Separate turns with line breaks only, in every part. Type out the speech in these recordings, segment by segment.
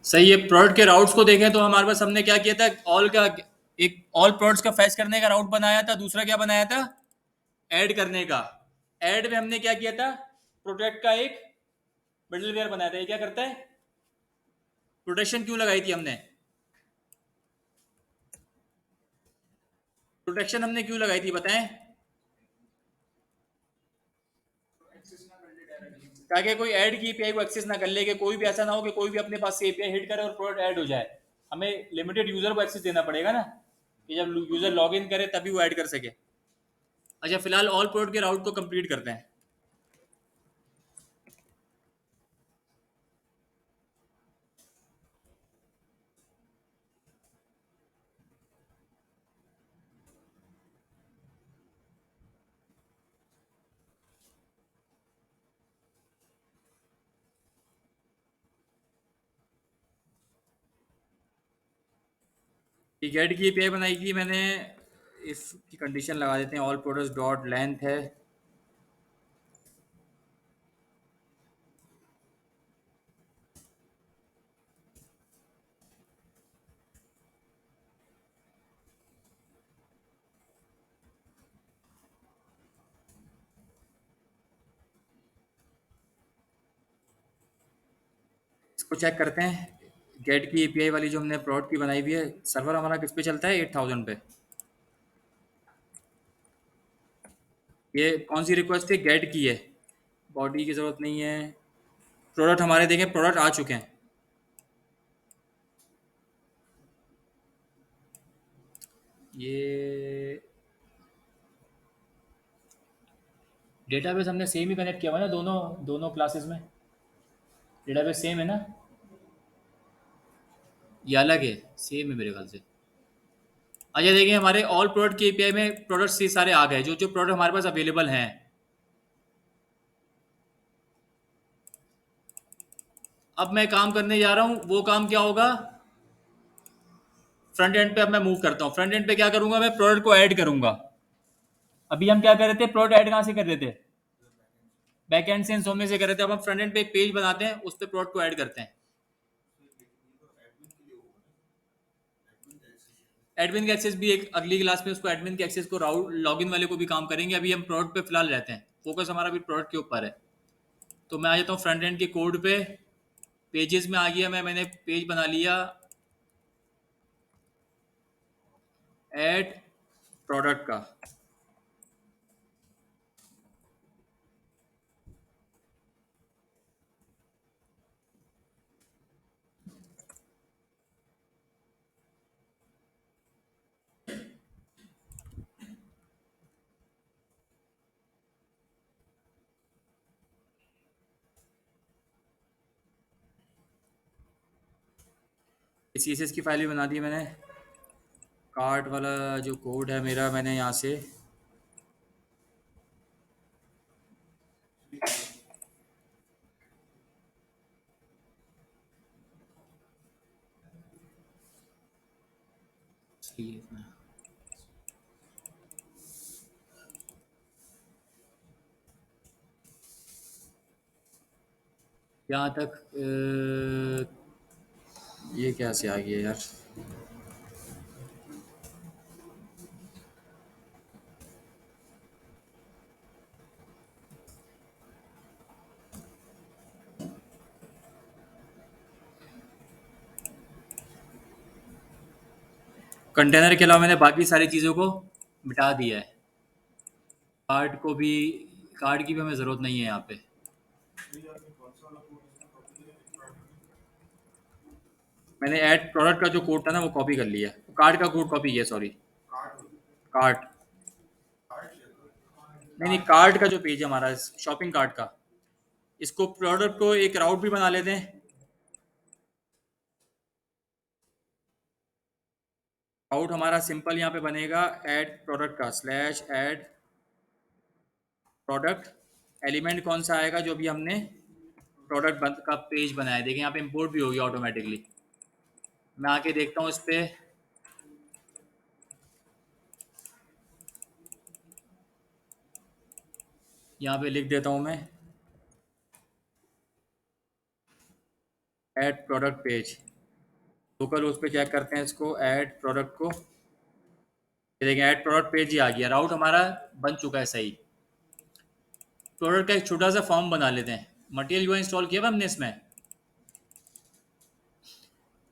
सही है। प्रोडक्ट के राउट्स को देखें तो हमारे पास हमने क्या किया था, ऑल का एक ऑल प्रोडक्ट्स का फैच करने का राउट बनाया था, दूसरा क्या बनाया था, ऐड करने का। ऐड में हमने क्या किया था, प्रोडक्ट का एक मिडलवेयर बनाया था। ये क्या करता है, प्रोटेक्शन क्यों लगाई थी हमने, प्रोटेक्शन हमने क्यों लगाई थी बताएं, ताकि कोई ऐड की एपीआई को एक्सेस ना कर ले, कि कोई भी ऐसा ना हो कि कोई भी अपने पास से एपीआई हिट करे और प्रोडक्ट ऐड हो जाए। हमें लिमिटेड यूजर को एक्सेस देना पड़ेगा ना, कि जब यूजर लॉग इन करे तभी वो ऐड कर सके। अच्छा, फिलहाल ऑल प्रोडक्ट के राउट को कंप्लीट करते हैं। गेट की एपीआई बनाई थी मैंने, इफ की कंडीशन लगा देते हैं, ऑल प्रोडक्ट्स डॉट लेंथ है। इसको चेक करते हैं। गेट की एपीआई वाली जो हमने प्रोडक्ट की बनाई हुई है, सर्वर हमारा किस पे चलता है, 8000 पे। ये कौन सी रिक्वेस्ट है, गेट की है, बॉडी की ज़रूरत नहीं है। प्रोडक्ट हमारे देखें, प्रोडक्ट आ चुके हैं। ये डेटाबेस हमने सेम ही कनेक्ट किया हुआ है ना, दोनों दोनों क्लासेस में डेटाबेस सेम है ना, ये अलग है, सेम है मेरे ख्याल से। अच्छा देखिए, हमारे ऑल प्रोडक्ट के एपीआई में प्रोडक्ट्स ये सारे आ गए, जो जो प्रोडक्ट हमारे पास अवेलेबल हैं। अब मैं काम करने जा रहा हूँ, वो काम क्या होगा, फ्रंट एंड पे अब मैं मूव करता हूँ। फ्रंट एंड पे क्या करूंगा, मैं प्रोडक्ट को ऐड करूंगा। अभी हम क्या कर रहे थे, प्रोडक्ट ऐड कहाँ से कर रहे थे, बैक एंड से इंसोमनी से कर रहे थे। अब हम फ्रंट एंड पे एक पेज बनाते हैं, उस पर प्रोडक्ट को ऐड करते हैं। एडमिन का एक्सेस भी एक अगली क्लास में, उसको एडमिन के एक्सेस को राउट लॉगिन वाले को भी काम करेंगे। अभी हम प्रोडक्ट पे फिलहाल रहते हैं, फोकस हमारा भी प्रोडक्ट के ऊपर है। तो मैं आ जाता हूँ फ्रंट एंड के कोड पे, पेजेस में आ गया मैंने पेज बना लिया, ऐड प्रोडक्ट का। सीएसएस की फाइल भी बना दी मैंने। कार्ट वाला जो कोड है मेरा, मैंने यहाँ से यहाँ तक ये क्या से आ गया यार। कंटेनर के अलावा मैंने बाकी सारी चीज़ों को मिटा दिया है। कार्ड को भी, कार्ड की भी हमें ज़रूरत नहीं है यहाँ पे। मैंने ऐड प्रोडक्ट का जो कोड था ना, वो कॉपी कर लिया, कार्ड का कोड कॉपी किया, सॉरी। कार्ट, नहीं नहीं, कार्ड का जो पेज है हमारा, शॉपिंग कार्ट का, इसको प्रोडक्ट को एक राउट भी बना लेते हैं। राउट हमारा सिंपल यहाँ पे बनेगा, ऐड प्रोडक्ट का स्लैश ऐड प्रोडक्ट। एलिमेंट कौन सा आएगा, जो भी हमने प्रोडक्ट का पेज बनाया। देखिए यहाँ पे इंपोर्ट भी हो गया ऑटोमेटिकली। मैं आके देखता हूँ इस पे, यहाँ पे लिख देता हूँ मैं, ऐड प्रोडक्ट पेज। लोकल उस पर चेक करते हैं इसको, ऐड प्रोडक्ट को। ये देखें ऐड प्रोडक्ट पेज ही आ गया, राउट हमारा बन चुका है सही। प्रोडक्ट का एक छोटा सा फॉर्म बना लेते हैं। मटेरियल यूआई इंस्टॉल किया हुआ हमने इसमें?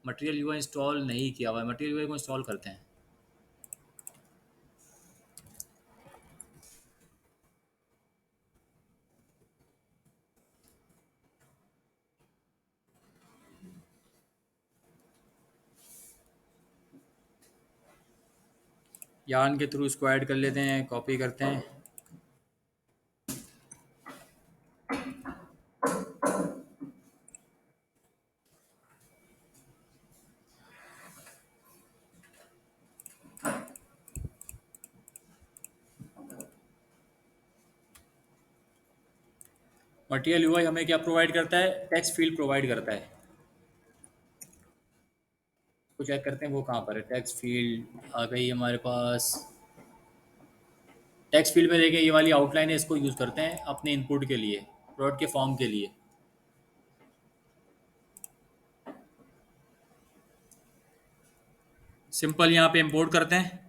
मटेरियल यूआई इंस्टॉल नहीं किया हुआ है, मटेरियल यूआई को इंस्टॉल करते हैं। यार्न के थ्रू इसको ऐड कर लेते हैं, कॉपी करते हैं। मटेरियल यूआई हमें क्या प्रोवाइड करता है? टेक्स्ट फील्ड प्रोवाइड करता है। तो चेक करते हैं वो कहाँ पर है। टेक्स्ट फील्ड आ गई हमारे पास। टेक्स्ट फील्ड में देखें ये वाली आउटलाइन है, इसको यूज़ करते हैं अपने इनपुट के लिए, प्रोडक्ट के फॉर्म के लिए। सिंपल यहाँ पे इंपोर्ट करते हैं।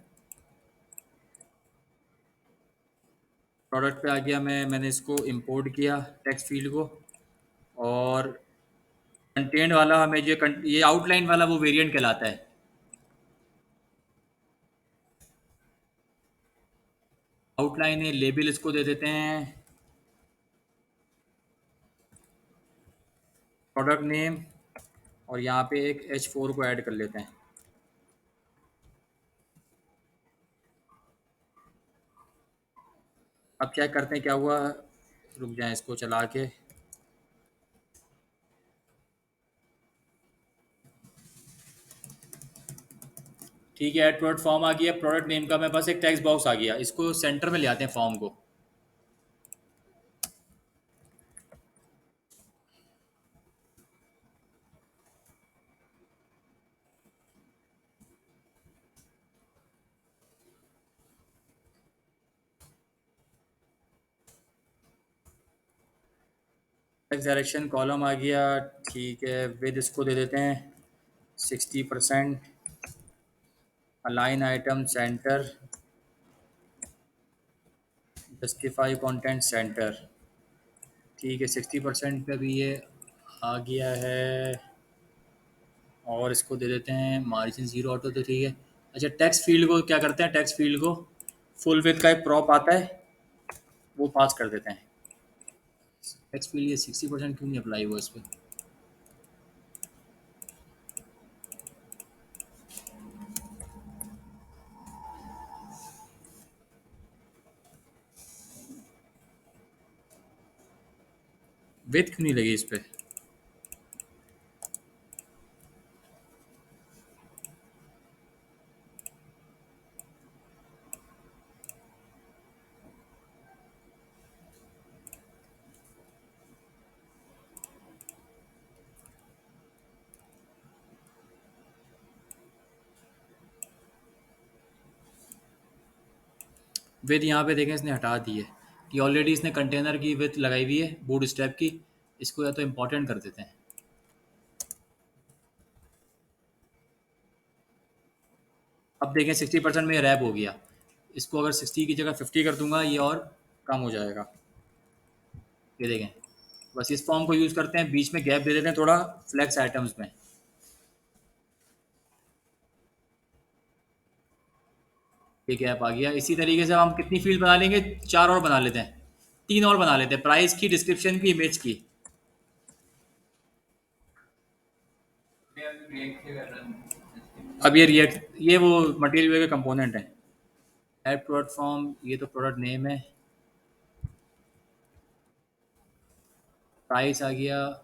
प्रोडक्ट पे आ गया, मैंने इसको इंपोर्ट किया टेक्स्ट फील्ड को। और कंटेंट वाला हमें ये आउटलाइन वाला वो वेरिएंट कहलाता है। आउटलाइन है, लेबल इसको दे देते हैं प्रोडक्ट नेम, और यहाँ पे एक H4 को ऐड कर लेते हैं। अब चेक करते हैं क्या हुआ। रुक जाएं इसको चला के। ठीक है, ऐड प्रोडक्ट फॉर्म आ गया। प्रोडक्ट नेम का मेरे पास एक टेक्स्ट बॉक्स आ गया, इसको सेंटर में ले आते हैं फॉर्म को। टेक्स्ट डायरेक्शन कॉलम आ गया। ठीक है, विद इसको दे देते हैं 60%। Align item centre, justify content centre. ठीक है, 60% पे भी ये आ गया है। और इसको दे देते हैं मार्जिन 0 ऑटो, तो ठीक है। अच्छा, टेक्स्ट फील्ड को क्या करते हैं? टेक्स्ट फील्ड को फुल विथ का एक प्रॉप आता है, वो पास कर देते हैं। टेक्स्ट फील्ड ये 60% क्यों नहीं अप्लाई हुआ इस पर? विथ क्यों नहीं लगी इस पर? विथ यहाँ पे देखें इसने हटा दी है कि ऑलरेडी इसने कंटेनर की विथ लगाई हुई है बूट स्टेप की। इसको या तो इम्पोर्टेंट कर देते हैं। अब देखें 60% में रैप हो गया। इसको अगर 60 की जगह 50 कर दूंगा ये और कम हो जाएगा। ये देखें, बस इस फॉर्म को यूज़ करते हैं, बीच में गैप दे देते हैं थोड़ा फ्लेक्स आइटम्स में। ये गैप आ गया। इसी तरीके से हम कितनी फील्ड बना लेंगे? 4 और बना लेते हैं, 3 और बना लेते हैं, प्राइस की, डिस्क्रिप्शन की, इमेज की। अब ये रिएक्ट, ये वो मटेरियल के कंपोनेंट हैं। ऐड प्रोडक्ट फॉर्म, ये तो प्रोडक्ट नेम है। प्राइस आ गया।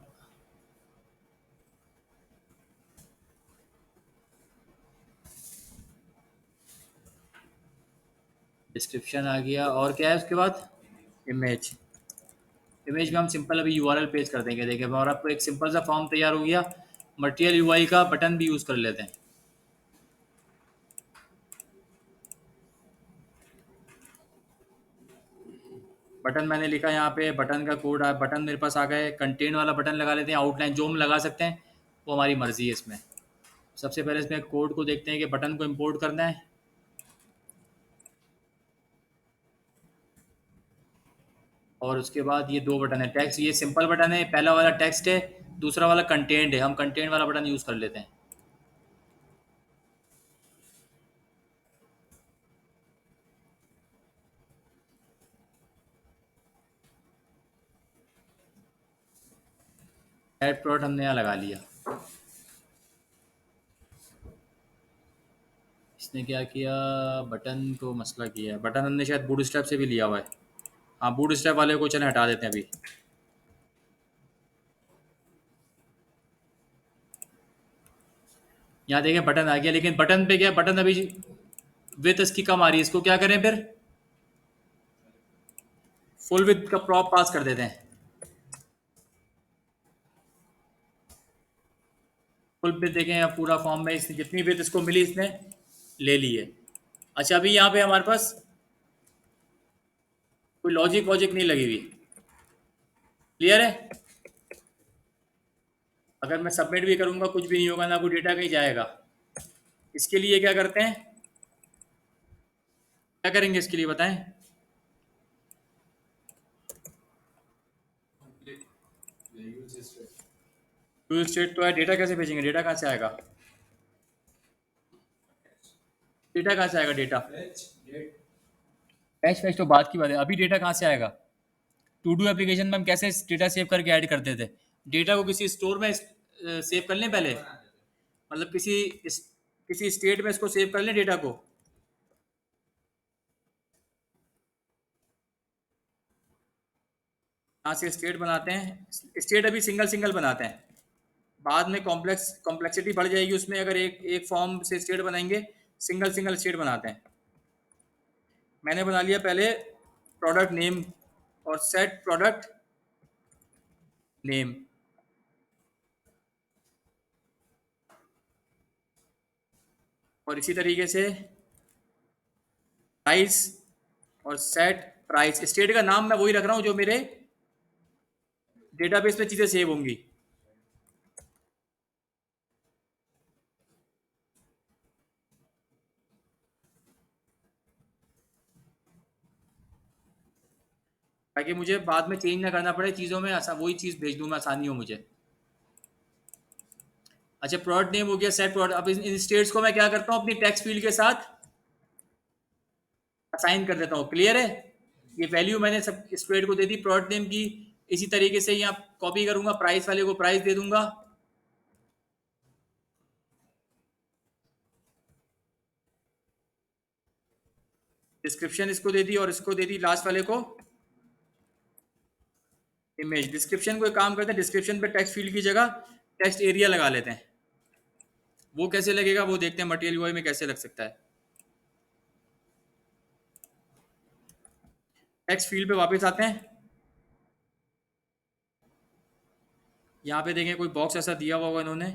डिस्क्रिप्शन आ गया, और क्या है उसके बाद? इमेज। इमेज में हम सिंपल अभी यूआरएल पेज कर देंगे। देखिए, और आपको एक सिंपल सा फॉर्म तैयार हो गया। मटेरियल यूआई का बटन भी यूज़ कर लेते हैं। बटन मैंने लिखा यहाँ पे, बटन का कोड, बटन मेरे पास आ गए। कंटेंट वाला बटन लगा लेते हैं, आउटलाइन जो हम लगा सकते हैं वो हमारी मर्जी है इसमें। सबसे पहले इसमें कोड को देखते हैं कि बटन को इंपोर्ट करना है। और उसके बाद ये दो बटन है टेक्स्ट, ये सिंपल बटन है, पहला वाला टेक्स्ट है, दूसरा वाला कंटेंट है। हम कंटेंट वाला बटन यूज़ कर लेते हैं। ऐड प्रोडक्ट हमने यहाँ लगा लिया। इसने क्या किया, बटन को मसला किया है। बटन हमने शायद बूट स्ट्रैप से भी लिया हुआ है। हाँ, बूट स्ट्रैप वाले को चले हटा देते हैं अभी। यहाँ देखें बटन आ गया, लेकिन बटन पे क्या, बटन अभी विथ इसकी कम आ रही है। इसको क्या करें फिर, फुल विथ का प्रॉप पास कर देते हैं। फुल विथ देखें या पूरा फॉर्म में इसने जितनी विथ इसको मिली इसने ले ली है। अच्छा, अभी यहाँ पे हमारे पास कोई लॉजिक वॉजिक नहीं लगी हुई। क्लियर है। अगर मैं सबमिट भी करूँगा कुछ भी नहीं होगा, ना कोई डेटा कहीं जाएगा। इसके लिए क्या करते हैं, क्या करेंगे इसके लिए बताएं। यूज स्टेट तो है, डेटा कैसे भेजेंगे, डेटा कहाँ से आएगा, डेटा कहाँ से आएगा, डेटा फैच फैच तो बात की बात है। अभी डेटा कहाँ से आएगा। टू डू एप्लीकेशन में हम कैसे डेटा सेव करके ऐड करते थे। डेटा को किसी स्टोर में सेव कर लें पहले, मतलब किसी स्टेट में इसको सेव कर लें डेटा को। यहाँ से स्टेट बनाते हैं। स्टेट अभी सिंगल सिंगल बनाते हैं, बाद में कॉम्प्लेक्सिटी बढ़ जाएगी उसमें। अगर एक एक फॉर्म से स्टेट बनाएंगे, सिंगल सिंगल स्टेट बनाते हैं। मैंने बना लिया पहले प्रोडक्ट नेम और सेट प्रोडक्ट नेम। और इसी तरीके से प्राइस और सेट प्राइस। स्टेट का नाम मैं वही रख रहा हूँ जो मेरे डेटाबेस में चीज़ें सेव होंगी। ताकि मुझे बाद में चेंज ना करना पड़े चीज़ों में, ऐसा वही चीज़ भेज दूँ मैं, आसानी हो मुझे। अच्छा, प्रोडक्ट नेम हो गया, सेट प्रोडक्ट। अब इन स्टेट्स को मैं क्या करता हूँ, अपनी टेक्स्ट फील्ड के साथ असाइन कर देता हूँ। क्लियर है। ये वैल्यू मैंने सब स्टेट को दे दी प्रोडक्ट नेम की। इसी तरीके से यहाँ कॉपी करूंगा, प्राइस वाले को प्राइस दे दूंगा। डिस्क्रिप्शन इसको दे दी और इसको दे दी लास्ट वाले को इमेज। डिस्क्रिप्शन को एक काम करते हैं, डिस्क्रिप्शन पे टेक्स्ट फील्ड की जगह टेक्स्ट एरिया लगा लेते हैं। वो कैसे लगेगा वो देखते हैं, मटेरियल यूआई में कैसे लग सकता है। टेक्स्ट फील्ड पे वापस आते हैं। यहाँ पे देखें कोई बॉक्स ऐसा दिया हुआ होगा इन्होंने,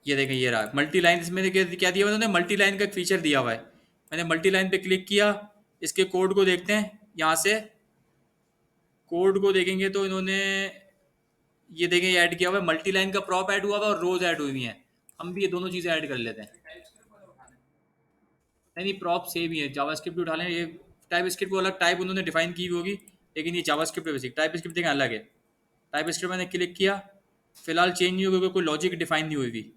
ये देखें ये रहा मल्टी लाइन। इसमें देखिए क्या दिया हुआ इन्होंने, मल्टी लाइन का एक फीचर दिया हुआ है। मैंने मल्टी लाइन पे क्लिक किया। इसके कोड को देखते हैं। यहाँ से कोड को देखेंगे तो इन्होंने ये देखें ये ऐड किया हुआ है, मल्टी लाइन का प्रॉप ऐड हुआ हुआ है और रोज ऐड हुई हुई हैं। हम भी ये दोनों चीज़ें ऐड कर लेते हैं। नहीं नहीं, प्रॉप सेम ही है, जावास्क्रिप्ट भी उठा लें। ये टाइप स्क्रिप्ट को अलग टाइप उन्होंने डिफाइन की हुई होगी, लेकिन ये जावास्क्रिप्ट है बेसिक। टाइप स्क्रिप्ट देखें अलग है। टाइप स्क्रिप्ट मैंने क्लिक किया, फिलहाल चेंज नहीं होगी क्योंकि कोई लॉजिक डिफाइन नहीं हुई हुई।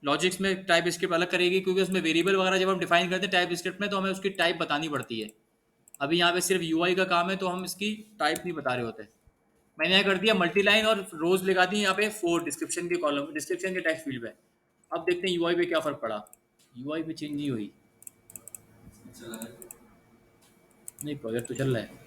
लॉजिक्स में टाइप स्क्रिप्ट अलग करेगी क्योंकि उसमें वेरिएबल वगैरह जब हम डिफाइन करते हैं टाइप स्क्रिप्ट में तो हमें उसकी टाइप बतानी पड़ती है। अभी यहाँ पे सिर्फ यूआई का काम है तो हम इसकी टाइप नहीं बता रहे होते। मैंने यहाँ कर दिया मल्टी लाइन और रोज लगा दी यहाँ पे 4 डिस्क्रिप्शन के कॉलम, डिस्क्रिप्शन के टेक्स्ट फील्ड पे। अब देखते हैं यूआई पे क्या फर्क पड़ा। यूआई पे चेंज नहीं हुई। नहीं, प्रोजेक्ट तो चल रहा है।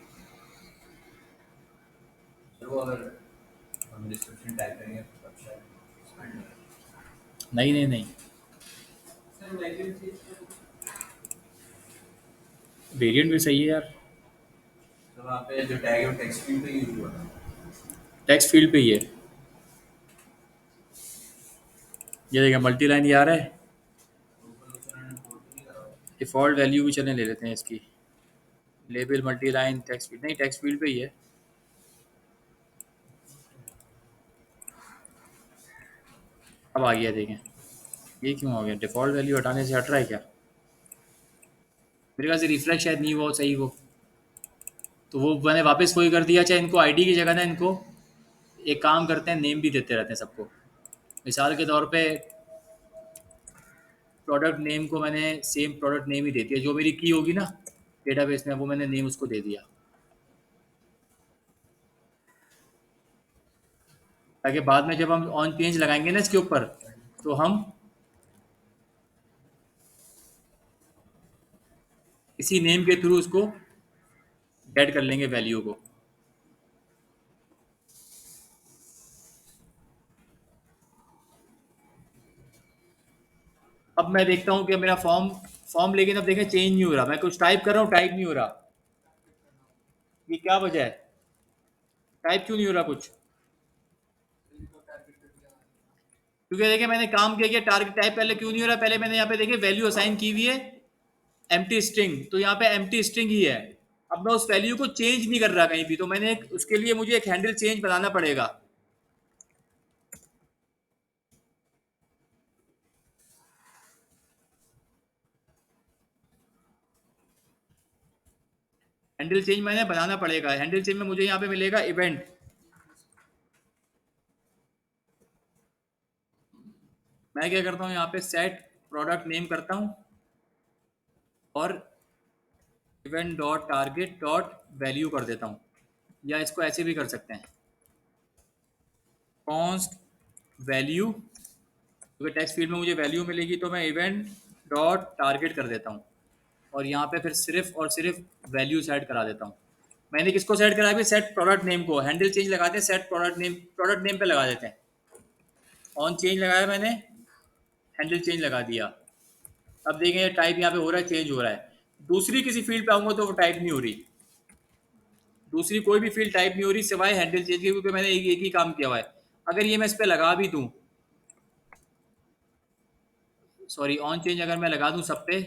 नहीं नहीं नहीं, वेरिएंट भी सही है यार।
तो वहाँ पे जो टैग है वो टेक्स्ट फील्ड पे यूज हुआ था।
टेक्स्ट फील्ड पे ही है। ये देखिए मल्टी लाइन ये आ रहा है। डिफ़ॉल्ट वैल्यू भी चलें ले लेते हैं इसकी। Label multi line text field, नहीं टेक्स्ट फील्ड पे ही है। अब आ गया देखें, ये क्यों आ गया? डिफ़ॉल्ट वैल्यू हटाने से हट रहा है क्या? मेरे ख्याल से रिफ्रेश शायद नहीं हुआ सही वो, तो वो मैंने वापस वही कर दिया। चाहे इनको आईडी की जगह ना इनको एक काम करते हैं, नेम भी देते रहते हैं सबको। मिसाल के तौर पे प्रोडक्ट नेम को मैंने सेम प्रोडक्ट नेम ही दे दिया, जो मेरी की होगी ना डेटाबेस में, वो मैंने नेम उसको दे दिया, ताकि बाद में जब हम ऑन चेंज लगाएंगे ना इसके ऊपर, तो हम इसी नेम के थ्रू उसको गेट कर लेंगे वैल्यू को। अब मैं देखता हूँ कि मेरा फॉर्म फॉर्म लेकिन अब देखें चेंज नहीं हो रहा। मैं कुछ टाइप कर रहा हूँ, टाइप नहीं हो रहा। ये क्या वजह है? टाइप क्यों नहीं हो रहा कुछ? क्योंकि देखिए मैंने काम किया कि टारगेट टाइप पहले क्यों नहीं हो रहा? पहले मैंने यहाँ पे देखिए वैल्यू असाइन की हुई है एम्प्टी स्ट्रिंग, तो यहाँ पे एम्प्टी स्ट्रिंग ही है। अब मैं उस वैल्यू को चेंज नहीं कर रहा कहीं भी, तो मैंने उसके लिए मुझे एक हैंडल चेंज बनाना पड़ेगा। हैंडल चेंज मैंने बनाना पड़ेगा। हैंडल चेंज में मुझे यहाँ पे मिलेगा इवेंट, मैं क्या करता हूँ यहाँ पे सेट प्रोडक्ट नेम करता हूँ और event dot target dot value कर देता हूँ, या इसको ऐसे भी कर सकते हैं कॉन्स्ट वैल्यू, क्योंकि टेक्स्ट फील्ड में मुझे वैल्यू मिलेगी, तो मैं इवेंट डॉट टारगेट कर देता हूँ और यहाँ पे फिर सिर्फ और सिर्फ वैल्यू सेट करा देता हूँ। मैंने किसको सेट करा है? सेट प्रोडक्ट नेम को। हैंडल चेंज लगाते हैं, सेट प्रोडक्ट नेम पे लगा देते हैं। ऑन चेंज लगाया मैंने, हैंडल चेंज लगा दिया। अब देखें ये टाइप यहाँ पे हो रहा है, चेंज हो रहा है। दूसरी किसी फील्ड पे आऊंगा तो वो टाइप नहीं हो रही, दूसरी कोई भी फील्ड टाइप नहीं हो रही सिवाय हैंडल चेंज के, क्योंकि मैंने एक ही काम किया हुआ है। अगर ये मैं इस पर लगा भी दूँ, सॉरी ऑन चेंज अगर मैं लगा दूँ सब पे,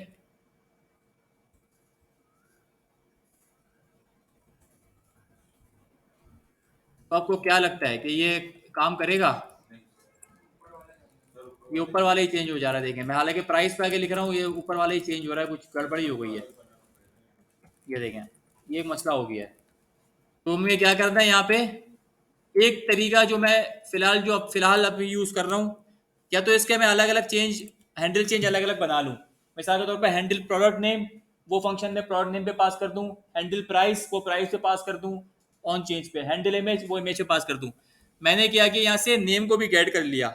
तो आपको क्या लगता है कि ये काम करेगा? ये ऊपर वाला ही चेंज हो जा रहा है। देखें मैं हालांकि प्राइस पे आगे लिख रहा हूँ, ये ऊपर वाला ही चेंज हो रहा है, कुछ गड़बड़ी हो गई है। ये देखें, ये एक मसला हो गया है। तो मुझे क्या करना है यहाँ पे, एक तरीका जो मैं फिलहाल अभी यूज़ कर रहा हूँ, या तो इसके मैं अलग अलग चेंज, हैंडल चेंज अलग अलग बना लूँ। मिसाल के तौर पर हैंडल प्रोडक्ट नेम, वो फंक्शन में प्रोडक्ट नेम पे पास कर दूँ। हैंडल प्राइस, वो प्राइस पे पास कर दूँ ऑन चेंज पे। हैंडल इमेज, वो इमेज पे पास कर दूँ। मैंने क्या कि यहाँ से नेम को भी गेट कर लिया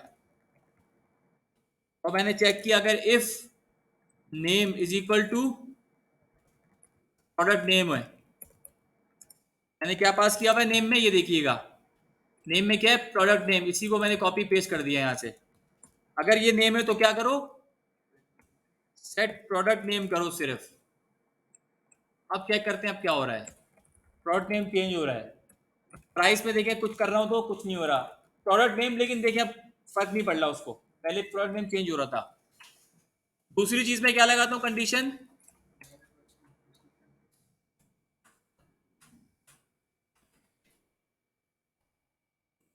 और मैंने चेक किया अगर if name is equal to product name है। मैंने क्या पास किया हुआ है नेम में, ये देखिएगा नेम में क्या है, प्रोडक्ट नेम। इसी को मैंने कॉपी पेस्ट कर दिया यहाँ से। अगर ये नेम है तो क्या करो, सेट प्रोडक्ट नेम करो सिर्फ। अब चेक करते हैं अब क्या हो रहा है। प्रोडक्ट नेम चेंज हो रहा है। प्राइस में देखिए कुछ कर रहा हूँ तो कुछ नहीं हो रहा। प्रोडक्ट नेम लेकिन देखिए अब फर्क नहीं पड़ रहा उसको, पहले प्रोडक्ट नेम चेंज हो रहा था। दूसरी चीज में क्या लगाता हूँ कंडीशन,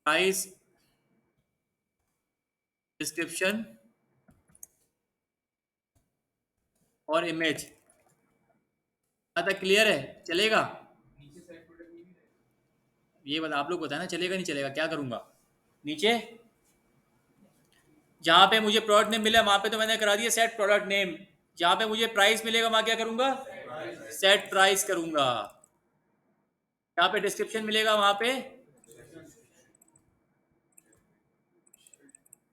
प्राइस डिस्क्रिप्शन और इमेज। तक क्लियर है? चलेगा? ये बता, आप लोग बताना चलेगा नहीं चलेगा, क्या करूंगा? नीचे जहां पे मुझे प्रोडक्ट नेम मिला वहां पे तो मैंने करा दिया सेट प्रोडक्ट नेम। जहां पे मुझे प्राइस मिलेगा वहां क्या करूंगा, सेट प्राइस करूंगा। जहां पे डिस्क्रिप्शन मिलेगा वहां पे,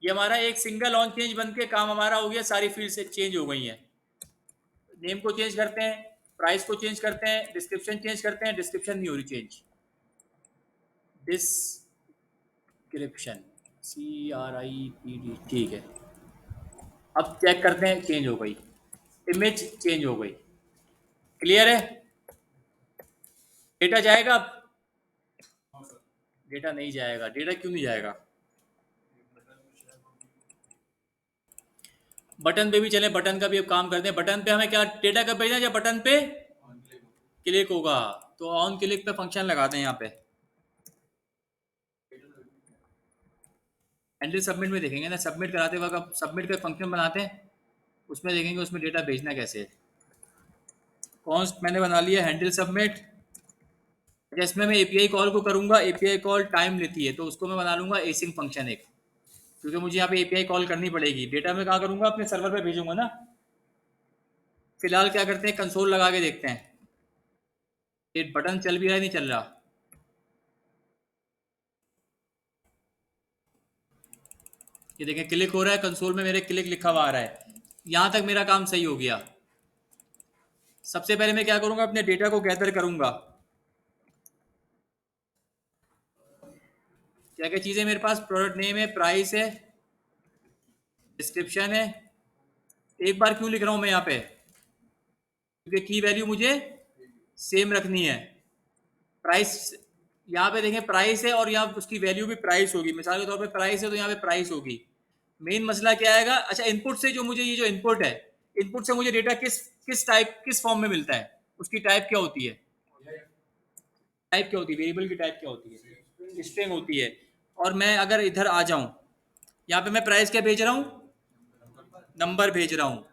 ये हमारा एक सिंगल ऑन चेंज बन के काम हमारा हो गया। सारी फील्ड से चेंज हो गई हैं। नेम को चेंज करते हैं, प्राइस को चेंज करते हैं, डिस्क्रिप्शन चेंज करते हैं, डिस्क्रिप्शन नहीं हो रही चेंज। डिस्क्रिप्शन, CRIPD, ठीक है। अब चेक करते हैं, चेंज हो गई। इमेज चेंज हो गई। क्लियर है? डेटा जाएगा अब? डेटा नहीं जाएगा। डेटा क्यों नहीं जाएगा? बटन पे भी चले, बटन का भी अब काम करते हैं। बटन पे हमें क्या डेटा कब भेजना है, जब बटन पे क्लिक होगा। तो ऑन क्लिक पे फंक्शन लगाते हैं यहाँ पे। हैंडल सबमिट में देखेंगे ना, सबमिट कराते वक्त अब सबमिट का फंक्शन बनाते हैं, उसमें देखेंगे उसमें डेटा भेजना कैसे है। कॉन्स्ट मैंने बना लिया हैंडल सबमिट। अच्छा, इसमें मैं एपीआई कॉल को करूंगा, एपीआई कॉल टाइम लेती है तो उसको मैं बना लूंगा एसिंग फंक्शन एक, क्योंकि मुझे यहाँ पे एपीआई कॉल करनी पड़ेगी। डेटा मैं कहाँ करूंगा, अपने सर्वर पे भेजूंगा ना। फिलहाल क्या करते हैं, कंसोल लगा के देखते हैं ये बटन चल भी रहा है नहीं चल रहा। ये देखें क्लिक हो रहा है, कंसोल में मेरे क्लिक लिखा हुआ आ रहा है। यहाँ तक मेरा काम सही हो गया। सबसे पहले मैं क्या करूंगा, अपने डेटा को गैदर करूंगा। क्या क्या चीज़ें मेरे पास, प्रोडक्ट नेम है, प्राइस है, डिस्क्रिप्शन है। एक बार क्यों लिख रहा हूँ मैं यहाँ पे, क्योंकि की वैल्यू मुझे सेम रखनी है। प्राइस यहाँ पे देखें प्राइस है और यहाँ उसकी वैल्यू भी प्राइस होगी। मिसाल के तौर पे प्राइस है तो यहाँ पे प्राइस होगी। मेन मसला क्या आएगा, अच्छा इनपुट से जो मुझे ये जो इनपुट है, इनपुट से मुझे डेटा किस किस टाइप किस फॉर्म में मिलता है, उसकी टाइप क्या होती है, टाइप क्या होती है, वेरिएबल की टाइप क्या होती है, स्ट्रिंग होती है। और मैं अगर इधर आ जाऊं, यहाँ पे मैं प्राइस क्या भेज रहा हूँ, नंबर भेज रहा हूँ।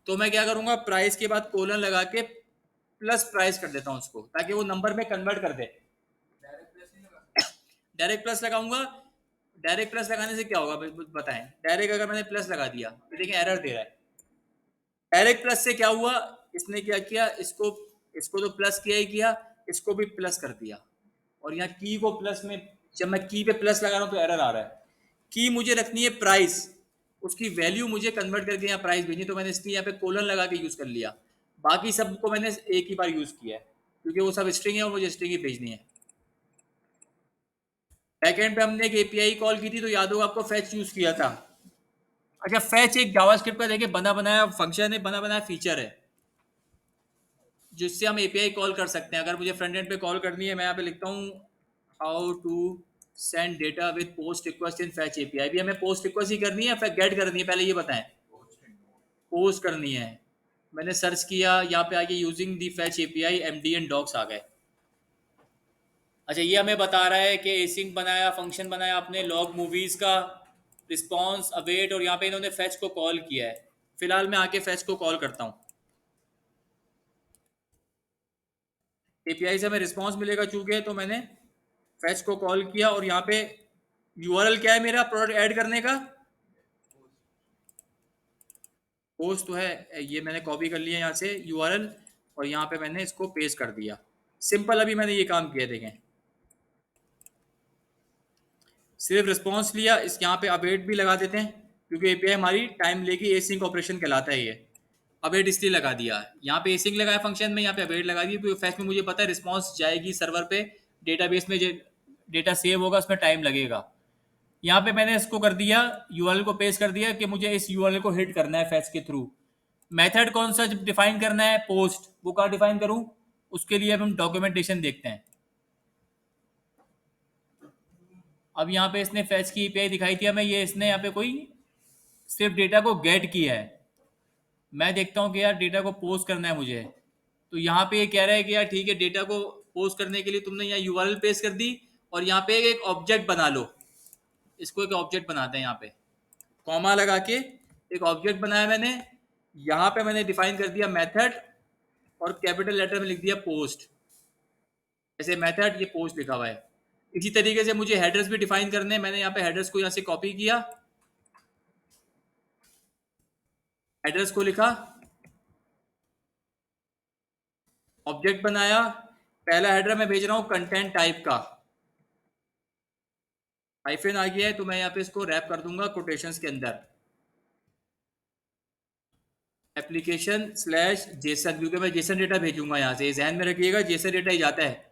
तो मैं क्या करूंगा, प्राइस के बाद कोलन लगा के प्लस प्राइस कर देता हूँ उसको, ताकि वो नंबर में कन्वर्ट कर दे। डायरेक्ट प्लस लगाऊंगा, डायरेक्ट प्लस लगाने से क्या होगा बताएं। डायरेक्ट अगर मैंने प्लस लगा दिया तो देखिए एरर दे रहा है। डायरेक्ट प्लस से क्या हुआ, इसने क्या किया, इसको इसको तो प्लस किया ही किया, इसको भी प्लस कर दिया। और यहाँ की को प्लस में, जब मैं की पे प्लस लगा रहा हूँ तो एरर आ रहा है। की मुझे रखनी है प्राइस, उसकी वैल्यू मुझे कन्वर्ट करके यहाँ प्राइस भेजनी, तो मैंने इसलिए यहाँ पे कोलन लगा के यूज कर लिया। बाकी सबको मैंने एक ही बार यूज किया है, क्योंकि वो सब स्ट्रिंग है और मुझे स्ट्रिंग ही भेजनी है। बैकएंड पे हमने एक एपीआई कॉल की थी, तो याद होगा आपको फैच यूज किया था। अच्छा, फैच एक जावास्क्रिप्ट का देखिए बना बनाया फंक्शन है, बना बनाया फीचर है, जिससे हम एपीआई कॉल कर सकते हैं। अगर मुझे फ्रंट एंड पे कॉल करनी है, मैं यहाँ पे लिखता हूँ how to send data with post request in fetch API. भी हमें पोस्ट रिक्वेस्ट ही करनी है, फिर गेट करनी है, पहले ये बताएं। पोस्ट करनी है। मैंने सर्च किया, यहाँ पे आगे using the fetch API MDN docs आ गए। अच्छा, ये हमें बता रहा है कि एसिंक बनाया, फंक्शन बनाया आपने लॉग मूवीज का, रिस्पॉन्स अवेट, और यहाँ पे इन्होंने फैच को कॉल किया है। फिलहाल मैं आके फैच को कॉल करता हूँ। एपीआई से हमें रिस्पॉन्स मिलेगा चूंकि, तो मैंने फैच को कॉल किया। और यहाँ पे यूआरएल क्या है मेरा प्रोडक्ट ऐड करने का, पोस्ट तो है, ये मैंने कॉपी कर लिया यहाँ से यूआरएल, और यहाँ पे मैंने इसको पेस्ट कर दिया। सिंपल, अभी मैंने ये काम किया देखें। सिर्फ रिस्पॉन्स लिया, इस यहाँ पे अवेट भी लगा देते हैं, क्योंकि एपीआई हमारी टाइम लेगी, एसिंक ऑपरेशन कहलाता है ये। अवेट इसलिए लगा दिया, यहाँ पे एसिंक लगाया फंक्शन में, यहाँ पे अवेट लगा दिया, क्योंकि फैच में मुझे पता है रिस्पॉन्स जाएगी सर्वर पे, डेटाबेस में डेटा सेव होगा, उसमें टाइम लगेगा। यहाँ पे मैंने इसको कर दिया, यूआरएल को पेस्ट कर दिया कि मुझे इस यूआरएल को हिट करना है फैच के थ्रू। मेथड कौन सा डिफाइन करना है, पोस्ट, वो कहाँ डिफाइन करूँ, उसके लिए अब हम डॉक्यूमेंटेशन देखते हैं। अब यहाँ पे इसने फैच की एपीआई दिखाई थी हमें, ये इसने यहाँ पे कोई सिर्फ डेटा को गेट किया है। मैं देखता हूँ कि यार डेटा को पोस्ट करना है मुझे, तो यहाँ पे ये कह रहा है कि यार ठीक है, डेटा को पोस्ट करने के लिए तुमने यहाँ यूआरएल पेस्ट कर दी, और यहाँ पे एक ऑब्जेक्ट बना लो। इसको एक ऑब्जेक्ट बनाते हैं, यहाँ पे कॉमा लगा के एक ऑब्जेक्ट बनाया मैंने। यहाँ पे मैंने डिफाइन कर दिया मेथड, और कैपिटल लेटर में लिख दिया पोस्ट। ऐसे मेथड, ये पोस्ट लिखा हुआ है। इसी तरीके से मुझे हेडर्स भी डिफाइन करने हैं। मैंने यहाँ पे हेडर्स को यहाँ से कॉपी किया, हेडर्स को लिखा, ऑब्जेक्ट बनाया। पहला हेडर मैं भेज रहा हूँ कंटेंट टाइप का, हाइफन आ गया है, तो मैं यहाँ पे इसको रैप कर दूंगा कोटेशंस के अंदर, एप्लीकेशन स्लैश जेसन, क्योंकि मैं जेसन डेटा भेजूंगा यहाँ से, जहन में रखिएगा जेसन डेटा ही जाता है।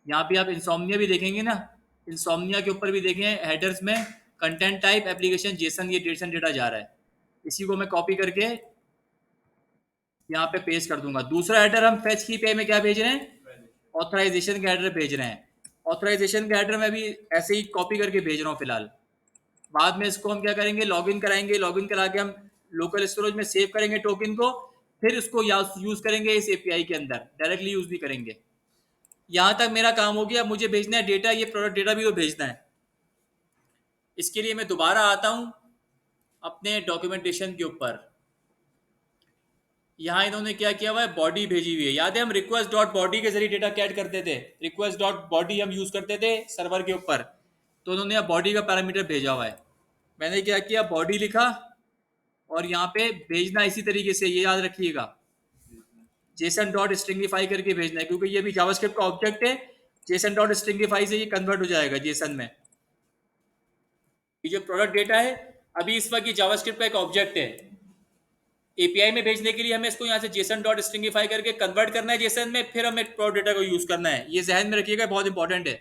यहाँ पे आप इंसोम्निया भी देखेंगे ना, इंसोम्निया के ऊपर भी देखें हेडर्स में कंटेंट टाइप एप्लीकेशन जेसन, ये जेसन डेटा जा रहा है। इसी को मैं कॉपी करके यहाँ पे पेस्ट कर दूंगा। दूसरा हेडर हम फैच की पे में क्या भेज रहे हैं, ऑथराइजेशन का हेडर भेज रहे हैं। ऑथराइजेशन का हेडर मैं भी ऐसे ही कॉपी करके भेज रहा हूँ फिलहाल। बाद में इसको हम क्या करेंगे, लॉगिन कराएंगे, लॉगिन करा के हम लोकल स्टोरेज में सेव करेंगे टोकन को, फिर उसको यूज करेंगे इस एपीआई के अंदर, डायरेक्टली यूज नहीं करेंगे। यहाँ तक मेरा काम हो गया। मुझे भेजना है डेटा, ये प्रोडक्ट डेटा भी तो भेजना है। इसके लिए मैं दोबारा आता हूं अपने डॉक्यूमेंटेशन के ऊपर। यहाँ इन्होंने क्या किया हुआ है, बॉडी भेजी हुई है। याद है हम रिक्वेस्ट डॉट बॉडी के जरिए डेटा कैट करते थे, रिक्वेस्ट डॉट बॉडी हम यूज करते थे सर्वर के ऊपर, तो उन्होंने यहाँ बॉडी का पैरामीटर भेजा हुआ है। मैंने क्या किया, बॉडी लिखा और यहाँ पे भेजना इसी तरीके से, ये याद रखिएगा, जेसन डॉट स्ट्रिंगिफाई करके भेजना है, क्योंकि ये भी जावास्क्रिप्ट का ऑब्जेक्ट है। जेसन डॉट स्ट्रिंगिफाई से ये कन्वर्ट हो जाएगा जेसन में। ये जो प्रोडक्ट डेटा है अभी इस वक्त ये जावास्क्रिप्ट का एक ऑब्जेक्ट है। एपीआई में भेजने के लिए हमें इसको यहाँ से जेसन डॉट स्ट्रिंगिफाई करके कन्वर्ट करना है जेसन में, फिर हमें प्रोडक्ट डेटा को यूज करना है। ये जहन में रखिएगा, बहुत इंपॉर्टेंट है।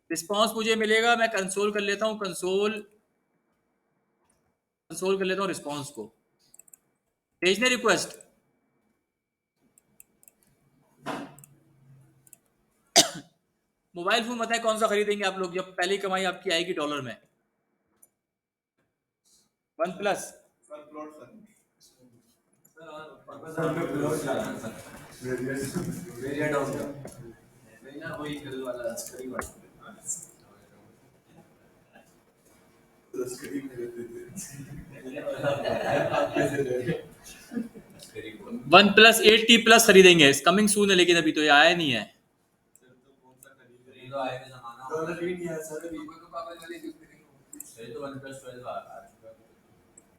रिस्पॉन्स मुझे मिलेगा, मैं कंसोल कर लेता हूँ, कंसोल कर लेता हूँ रिस्पॉन्स को। भेजने रिक्वेस्ट, मोबाइल फोन बताएं कौन सा खरीदेंगे आप लोग जब पहली कमाई आपकी आएगी डॉलर में? One plus. One plus 8T plus खरीदेंगे, कमिंग सून है, लेकिन अभी तो ये आया नहीं है।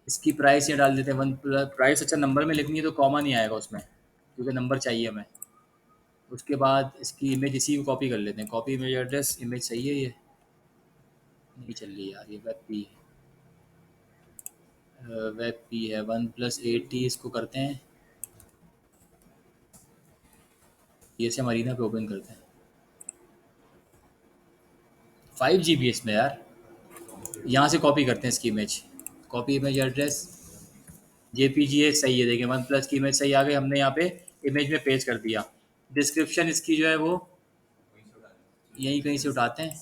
इसकी प्राइस ये डाल देते हैं वन प्लस प्राइस। अच्छा नंबर में लिखनी है तो कॉमा नहीं आएगा उसमें, क्योंकि नंबर चाहिए हमें। उसके बाद इसकी इमेज इसी को कॉपी कर लेते हैं, कॉपी इमेज एड्रेस, इमेज सही है, ये नहीं चल रही यार, ये वेब पी है, वेब पी है। वन प्लस 8T इसको करते हैं, ये से मरीना पे ओपन करते हैं। 5 GB इसमें यार, यहाँ से कॉपी करते हैं इसकी image, copy image address, JPG है, सही है। देखिए वन प्लस की इमेज सही आ गई, हमने यहाँ पे इमेज में पेज कर दिया। डिस्क्रिप्शन इसकी जो है वो यहीं कहीं से उठाते हैं।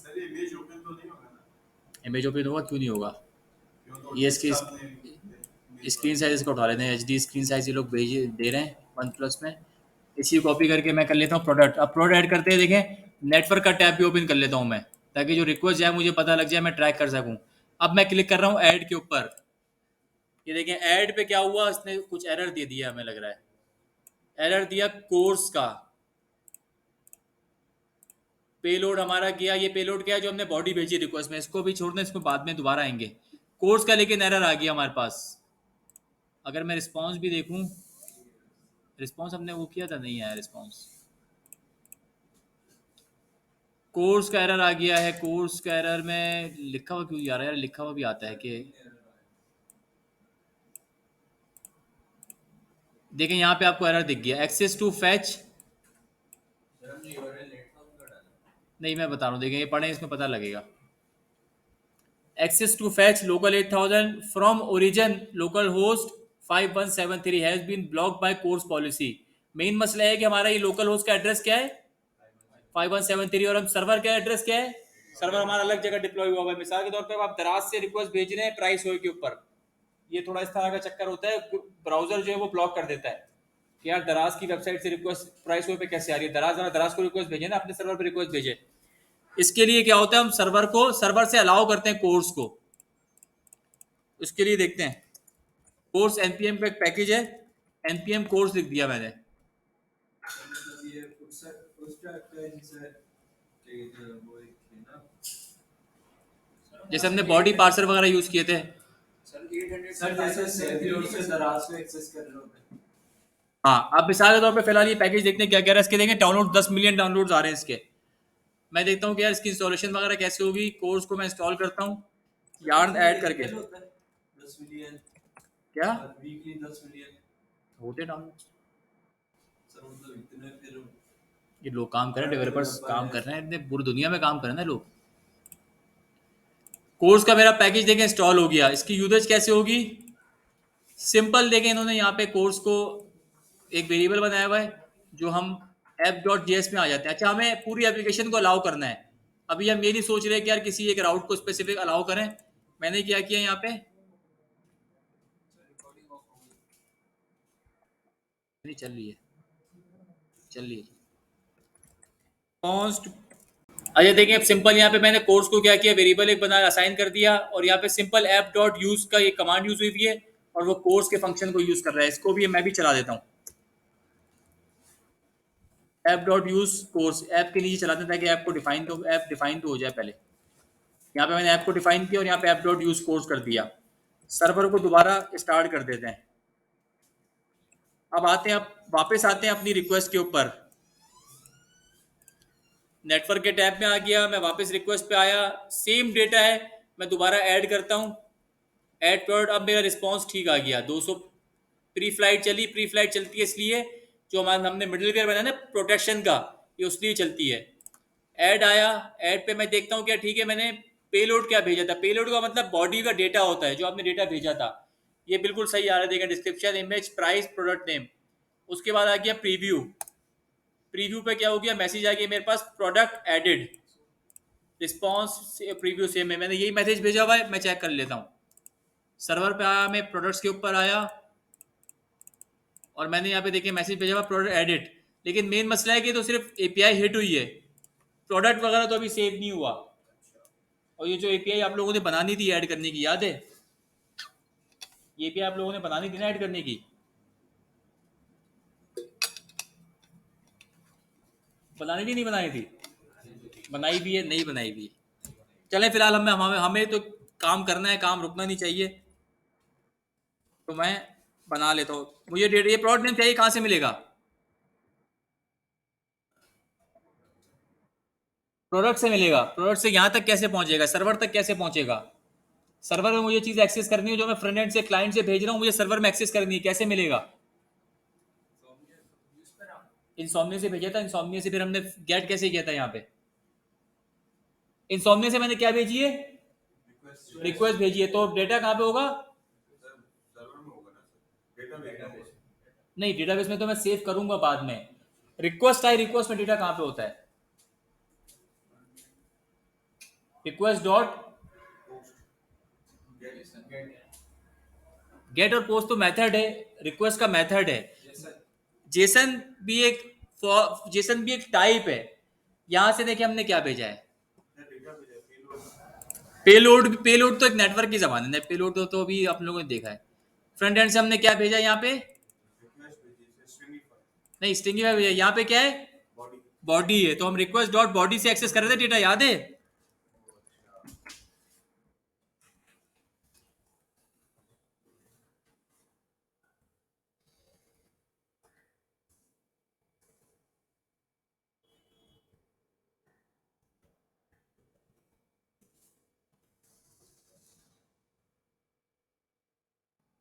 इमेज ओपन होगा, क्यों नहीं होगा? ये इसकी स्क्रीन साइज इसको उठा लेते हैं, HD स्क्रीन साइज ये लोग भेज दे रहे हैं वन प्लस में। इसी कॉपी करके मैं कर लेता हूँ प्रोडक्ट। अब प्रोडक्ट ऐड करते हैं, देखें नेटवर्क का टैब भी ओपन कर लेता हूँ मैं, ताकि जो रिक्वेस्ट जाए मुझे पता लग जाए, मैं ट्रैक कर सकूँ। अब मैं क्लिक कर रहा हूँ ऐड के ऊपर, ये देखें ऐड पे क्या हुआ, इसने कुछ एरर दे दिया, हमें लग रहा है एरर दिया कोर्स का। पेलोड हमारा गया, ये पेलोड क्या है जो हमने बॉडी भेजी रिक्वेस्ट में, इसको भी छोड़ना, इसको बाद में दोबारा आएंगे। कोर्स का लेकिन एरर आ गया हमारे पास। अगर मैं रिस्पॉन्स भी देखूं, रिस्पॉन्स हमने वो किया था, नहीं आया रिस्पॉन्स। कोर्स का एरर आ गया है, कोर्स का एरर में लिखा हुआ क्यों आ रहा है यार? लिखा हुआ भी आता है कि देखें यहाँ पे आपको एरर दिख गया, एक्सेस टू फैच। नहीं मैं बता रहा हूँ, देखें ये पढ़ें, इसमें पता लगेगा। Access to fetch local 8000 from origin localhost 5173 has been blocked by CORS policy. Main मसला है कि हमारा ये लोकल होस्ट का एड्रेस क्या है, 5173, और हम सर्वर का एड्रेस क्या है, सर्वर हमारा अलग जगह डिप्लॉय हुआ है। मिसाल के तौर पर आप दराज से रिक्वेस्ट भेज रहे हैं प्राइस हो के ऊपर, ये थोड़ा इस तरह का चक्कर होता है, ब्राउजर जो है वो ब्लॉक कर देता है कि यार दराज की वेबसाइट से रिक्वेस्ट प्राइस हो पे कैसे आ रही है, दराज को रिक्वेस्ट भेजे ना, अपने सर्वर पर रिक्वेस्ट भेजे। इसके लिए क्या होता है, हम सर्वर से अलाउ करते हैं कोर्स को। उसके लिए देखते हैं कोर्स npm का एक पैकेज है, npm कोर्स लिख दिया मैंने। जैसे हमने बॉडी पार्सर वगैरह यूज किए थे। हाँ, अब मिसाल के तौर पे फिलहाल ये पैकेज देखते हैं क्या कह रहा है। इसके देखें डाउनलोड 10 मिलियन डाउनलोड्स आ रहे हैं इसके। मैं देखता हूँ कि यार इसकी इंस्टॉलेशन वगैरह कैसे होगी। कोर्स को मैं इंस्टॉल करता हूँ यार्न ऐड करके।
10 मिलियन
क्या
वीकली 10 मिलियन
होते डाउनलोड?
सर, मतलब इतने फिर
ये लोग काम कर रहे हैं, डेवलपर्स काम कर रहे हैं, इतने पूरी दुनिया में काम कर रहे हैं ना लोग। कोर्स का मेरा पैकेज देखें इंस्टॉल हो गया। इसकी यूजेज कैसे होगी, सिंपल देखें, इन्होंने यहाँ पे कोर्स को एक वेरिएबल बनाया हुआ है जो हम app.js में आ जाते हैं। अच्छा हमें पूरी एप्लीकेशन को अलाउ करना है। अभी हम ये नहीं सोच रहे कि यार किसी एक राउट को स्पेसिफिक अलाउ करें। मैंने क्या किया यहाँ पे, नहीं चल रही है, कॉन्स्ट अच्छा देखिए, अब सिंपल यहाँ पे मैंने कोर्स को क्या किया, वेरिएबल एक बनाया, असाइन कर दिया, और यहाँ पे सिंपल ऐप डॉट यूज का ये कमांड यूज हुई हुई है, और वो कोर्स के फंक्शन को यूज कर रहा है। इसको भी मैं भी चला देता हूँ, app dot use course, app के नीचे चलाते हैं ताकि ऐप डिफाइन तो हो जाए पहले। यहाँ पे मैंने ऐप को डिफाइन किया और यहाँ पे ऐप डॉट यूज कोर्स कर दिया। सर्वर को दोबारा स्टार्ट कर देते हैं। अब आते हैं, अब वापस आते हैं अपनी रिक्वेस्ट के ऊपर। नेटवर्क के टैब में आ गया, मैं वापस रिक्वेस्ट पे आया, सेम डेटा है, मैं दोबारा ऐड करता हूँ, ऐड वर्ड। अब मेरा रिस्पॉन्स ठीक आ गया, 200 प्री फ्लाइट चली। प्री फ्लाइट चलती है इसलिए, जो हमारा हमने मिडिल वेयर बनाया ना प्रोटेक्शन का, ये उसलिए चलती है। ऐड आया, ऐड पे मैं देखता हूँ क्या ठीक है, मैंने पेलोड क्या भेजा था। पेलोड का मतलब बॉडी का डेटा होता है, जो आपने डेटा भेजा था, ये बिल्कुल सही आ रहा है। देखा, description, image, price, product name. उसके बाद आ गया प्रीव्यू। प्रीव्यू पे क्या हो गया, मैसेज आ गया मेरे पास, product added. Response preview same है, मैंने यही मैसेज भेजा हुआ है, मैं चेक कर लेता हूँ। सर्वर पे आया, मैं प्रोडक्ट्स के ऊपर आया, और मैंने यहाँ पे देखिए मैसेज भेजा हुआ प्रोडक्ट एडिट। लेकिन मेन मसला है कि तो सिर्फ एपीआई हिट हुई है, प्रोडक्ट वगैरह तो अभी सेव नहीं हुआ। और ये जो एपीआई आप लोगों ने बनानी थी ऐड करने की, याद है? ये एपीआई आप लोगों ने बनानी थी ना ऐड करने की, बनानी थी नहीं बनाई थी? बनाई भी है, नहीं बनाई भी है। चलें फिलहाल हमें तो काम करना है, काम रुकना नहीं चाहिए, तो मैं बना लेता हूँ। मुझे ये प्रोडक्ट नेम चाहिए, कहाँ से मिलेगा? प्रोडक्ट से मिलेगा। प्रोडक्ट से यहाँ तक कैसे पहुंचेगा, सर्वर तक कैसे पहुंचेगा? सर्वर में मुझे चीज एक्सेस करनी है, जो मैं फ्रंट एंड से क्लाइंट से भेज रहा हूँ, मुझे सर्वर में एक्सेस करनी है, कैसे मिलेगा? इंसोमनिया से भेजा था, इंसोमनिया से फिर हमने गेट कैसे किया था यहाँ पे? इंसोमनिया से मैंने क्या भेजी है? रिक्वेस्ट भेजी है, तो डेटा कहाँ पे होगा? नहीं, डेटाबेस में तो मैं सेव करूंगा बाद में। रिक्वेस्ट आई, रिक्वेस्ट में डेटा कहाँ पे होता है? रिक्वेस्ट डॉट गेट और पोस्ट तो मेथड है, रिक्वेस्ट का मेथड है। जेसन भी एक जेसन भी एक टाइप है। यहां से देखिए हमने क्या भेजा है, पेलोड। पेलोड तो एक नेटवर्क की जबान है, पेलोड तो अभी आप लोगों ने देखा है। फ्रंट एंड से हमने क्या भेजा यहाँ पे? नहीं, स्ट्रिंग भेजा। यहाँ पे क्या है? बॉडी है, तो हम रिक्वेस्ट डॉट बॉडी से एक्सेस कर रहे थे डेटा, याद है?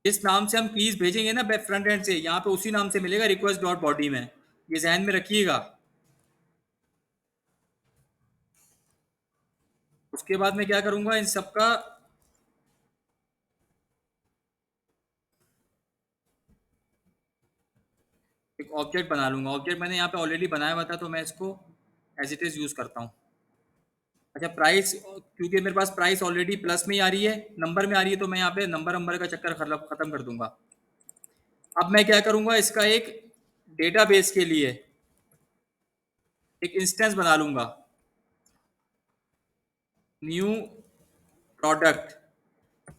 जिस नाम से हम कीज भेजेंगे ना फ्रंट एंड से, यहाँ पे उसी नाम से मिलेगा, रिक्वेस्ट डॉट बॉडी में। ये जहन में रखिएगा। उसके बाद मैं क्या करूंगा, इन सबका एक ऑब्जेक्ट बना लूंगा। ऑब्जेक्ट मैंने यहाँ पे ऑलरेडी बनाया हुआ था, तो मैं इसको एज इट इज यूज करता हूँ। अच्छा, प्राइस, क्योंकि मेरे पास प्राइस ऑलरेडी प्लस में ही आ रही है, नंबर में आ रही है, तो मैं यहाँ पे नंबर नंबर का चक्कर खत्म कर दूंगा। अब मैं क्या करूंगा, इसका एक डेटाबेस के लिए एक इंस्टेंस बना लूंगा, न्यू प्रोडक्ट,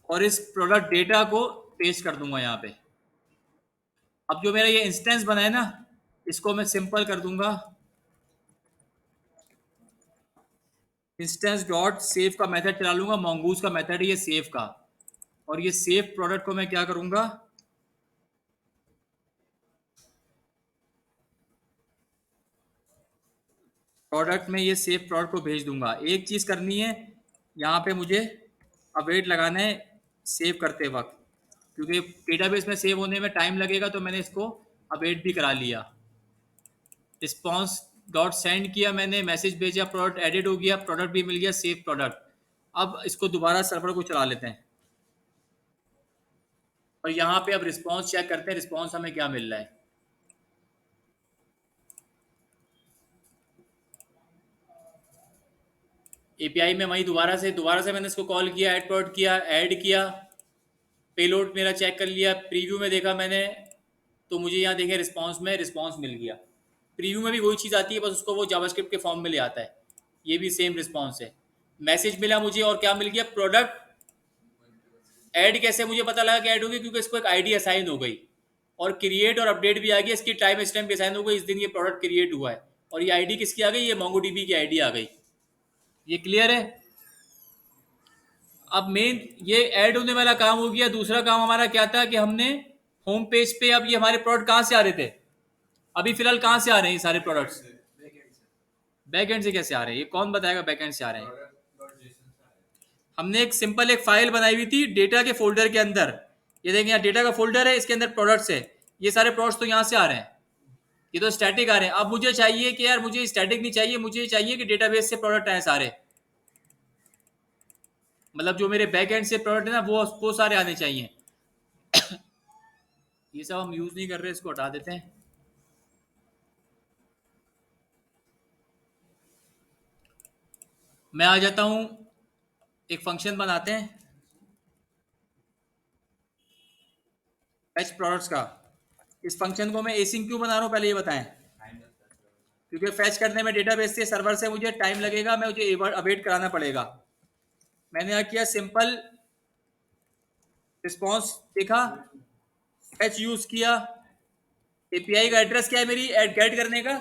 और इस प्रोडक्ट डेटा को पेस्ट कर दूंगा यहाँ पे। अब जो मेरा ये इंस्टेंस बना है ना, इसको मैं सिंपल कर दूंगा, इंस्टेंस डॉट सेव का मेथड चला लूंगा। mongoose का मेथड है ये सेव का, और ये सेव प्रोडक्ट को मैं क्या करूंगा, प्रोडक्ट में ये सेव प्रोडक्ट को भेज दूंगा। एक चीज करनी है, यहाँ पे मुझे अवेट लगाना है सेव करते वक्त, क्योंकि डेटाबेस में सेव होने में टाइम लगेगा, तो मैंने इसको अवेट भी करा लिया। रिस्पॉन्स डॉट सेंड किया, मैंने मैसेज भेजा, प्रोडक्ट एडिट हो गया, प्रोडक्ट भी मिल गया, सेव प्रोडक्ट। अब इसको दोबारा सर्वर को चला लेते हैं, और यहाँ पे अब रिस्पॉन्स चेक करते हैं, रिस्पॉन्स हमें क्या मिल रहा है। एपीआई में वही दोबारा से मैंने इसको कॉल किया, ऐड प्रोडक्ट किया, ऐड किया, पेलोड मेरा चेक कर लिया, प्रीव्यू में देखा मैंने, तो मुझे यहाँ देखे रिस्पॉन्स में रिस्पॉन्स मिल गया। प्रीव्यू में भी वही चीज़ आती है, बस उसको वो जावास्क्रिप्ट के फॉर्म में ले आता है। ये भी सेम रिस्पॉन्स है। मैसेज मिला मुझे और क्या मिल गया, प्रोडक्ट ऐड। कैसे मुझे पता लगा कि ऐड होगी, क्योंकि इसको एक आईडी असाइन हो गई, और क्रिएट और अपडेट भी आ गई, इसकी टाइम स्टैम्प असाइन हो गई, इस दिन ये प्रोडक्ट क्रिएट हुआ है। और ये आईडी किसकी आ गई, ये मोंगोडीबी की आईडी आ गई। ये क्लियर है। अब मेन ये ऐड होने वाला काम हो गया। दूसरा काम हमारा क्या था कि हमने होम पेज पे, अब ये हमारे प्रोडक्ट कहाँ से आ रहे थे, अभी फिलहाल कहाँ से आ रहे हैं ये सारे प्रोडक्ट्स, बैक एंड से कैसे आ रहे हैं, ये कौन बताएगा बैक एंड से आ रहे हैं। हमने एक सिंपल एक फाइल बनाई हुई थी डेटा के फोल्डर के अंदर। ये देखें यहाँ डेटा का फोल्डर है, इसके अंदर प्रोडक्ट्स है। ये सारे प्रोडक्ट्स तो यहाँ से आ रहे हैं, ये तो स्टैटिक आ रहे हैं। अब मुझे चाहिए कि यार मुझे स्टैटिक नहीं चाहिए, मुझे चाहिए कि डेटाबेस से प्रोडक्ट आए सारे, मतलब जो मेरे बैक एंड से प्रोडक्ट है ना वो सारे आने चाहिए। ये सब हम यूज नहीं कर रहे, इसको हटा देते हैं। मैं आ जाता हूं, एक फंक्शन बनाते हैं फैच प्रोडक्ट्स का। इस फंक्शन को मैं एसिंग क्यों बना रहा हूं, पहले ये बताएं। क्योंकि फैच करने में डेटाबेस से सर्वर से मुझे टाइम लगेगा, मैं मुझे अवेट कराना पड़ेगा। मैंने यहाँ किया सिंपल रिस्पॉन्स देखा, फैच यूज किया। एपीआई का एड्रेस क्या है मेरी गेट करने का,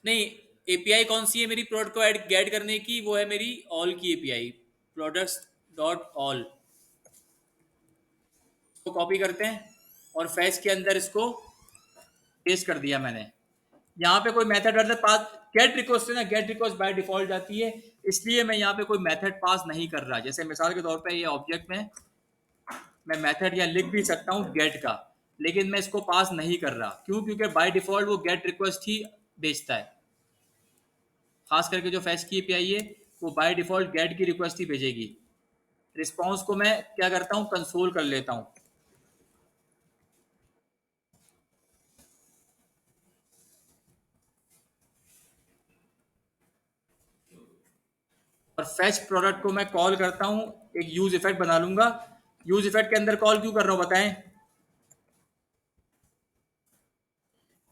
नहीं, एपीआई कौन सी है मेरी प्रोडक्ट को ऐड गेट करने की, वो है मेरी ऑल की एपीआई, प्रोडक्ट्स डॉट ऑल। को कॉपी करते हैं और फैच के अंदर इसको पेस्ट कर दिया मैंने। यहाँ पे कोई मेथड अदर पास, गेट रिक्वेस्ट है ना, गेट रिक्वेस्ट बाय डिफॉल्ट जाती है, इसलिए मैं यहाँ पे कोई मेथड पास नहीं कर रहा। जैसे मिसाल के तौर पे ये ऑब्जेक्ट में मैं मेथड या लिख भी सकता हूँ गेट का, लेकिन मैं इसको पास नहीं कर रहा। क्यों, क्योंकि बाय डिफॉल्ट वो गेट रिक्वेस्ट ही भेजता है। खास करके जो फैच की एपीआई है वो बाय डिफॉल्ट गेट की रिक्वेस्ट ही भेजेगी। रिस्पॉन्स को मैं क्या करता हूँ, कंसोल कर लेता हूँ। और फैच प्रोडक्ट को मैं कॉल करता हूँ, एक यूज इफेक्ट बना लूंगा। यूज इफेक्ट के अंदर कॉल क्यों कर रहा हूँ बताएं,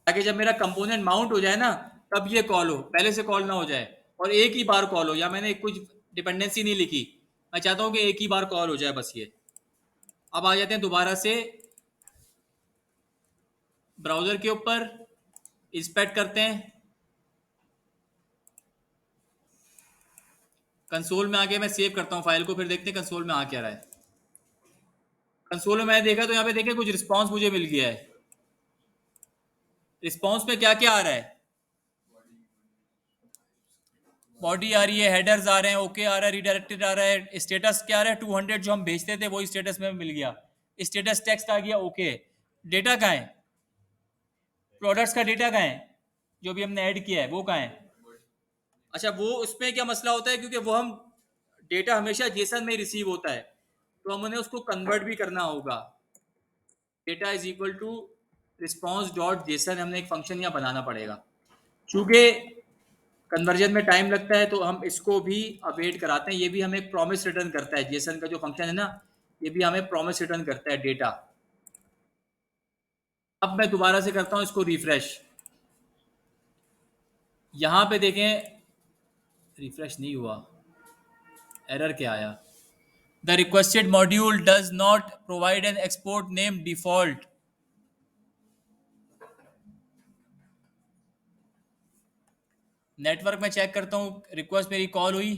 ताकि जब मेरा कंपोनेंट माउंट हो जाए ना तब ये कॉल हो, पहले से कॉल ना हो जाए, और एक ही बार कॉल हो। या मैंने कुछ डिपेंडेंसी नहीं लिखी, मैं चाहता हूँ कि एक ही बार कॉल हो जाए बस ये। अब आ जाते हैं दोबारा से ब्राउजर के ऊपर, इंस्पेक्ट करते हैं, कंसोल में आके मैं सेव करता हूँ फाइल को, फिर देखते हैं कंसोल में आ क्या रहा है। कंसोल में मैंने देखा तो यहाँ पे देखें कुछ रिस्पॉन्स मुझे मिल गया है। रिस्पॉन्स में क्या क्या आ रहा है, बॉडी आ रही है, हेडर्स आ रहे हैं, ओके आ रहा है, रिडायरेक्टेड आ रहा है, स्टेटस क्या आ रहा है, 200 जो हम भेजते थे वही स्टेटस में मिल गया, स्टेटस टेक्स्ट आ गया, ओके। डेटा कहाँ है, प्रोडक्ट्स का डेटा कहाँ है, जो भी हमने ऐड किया है वो कहाँ है। अच्छा, वो उसमें क्या मसला होता है, क्योंकि वो हम डेटा हमेशा जेसन में रिसीव होता है, तो हमें उसको कन्वर्ट भी करना होगा। Data is equal to response dot JSON, हमने एक फंक्शन यहाँ बनाना पड़ेगा। चूंकि कन्वर्जन में टाइम लगता है तो हम इसको भी अवेट कराते हैं। ये भी हमें प्रॉमिस रिटर्न करता है, जेसन का जो फंक्शन है ना, ये भी हमें प्रॉमिस रिटर्न करता है डेटा। अब मैं दोबारा से करता हूँ इसको रिफ्रेश, यहाँ पे देखें रिफ्रेश नहीं हुआ, एरर क्या आया, the requested module does not provide an export name default. Network में चेक करता हूँ, रिक्वेस्ट मेरी कॉल हुई,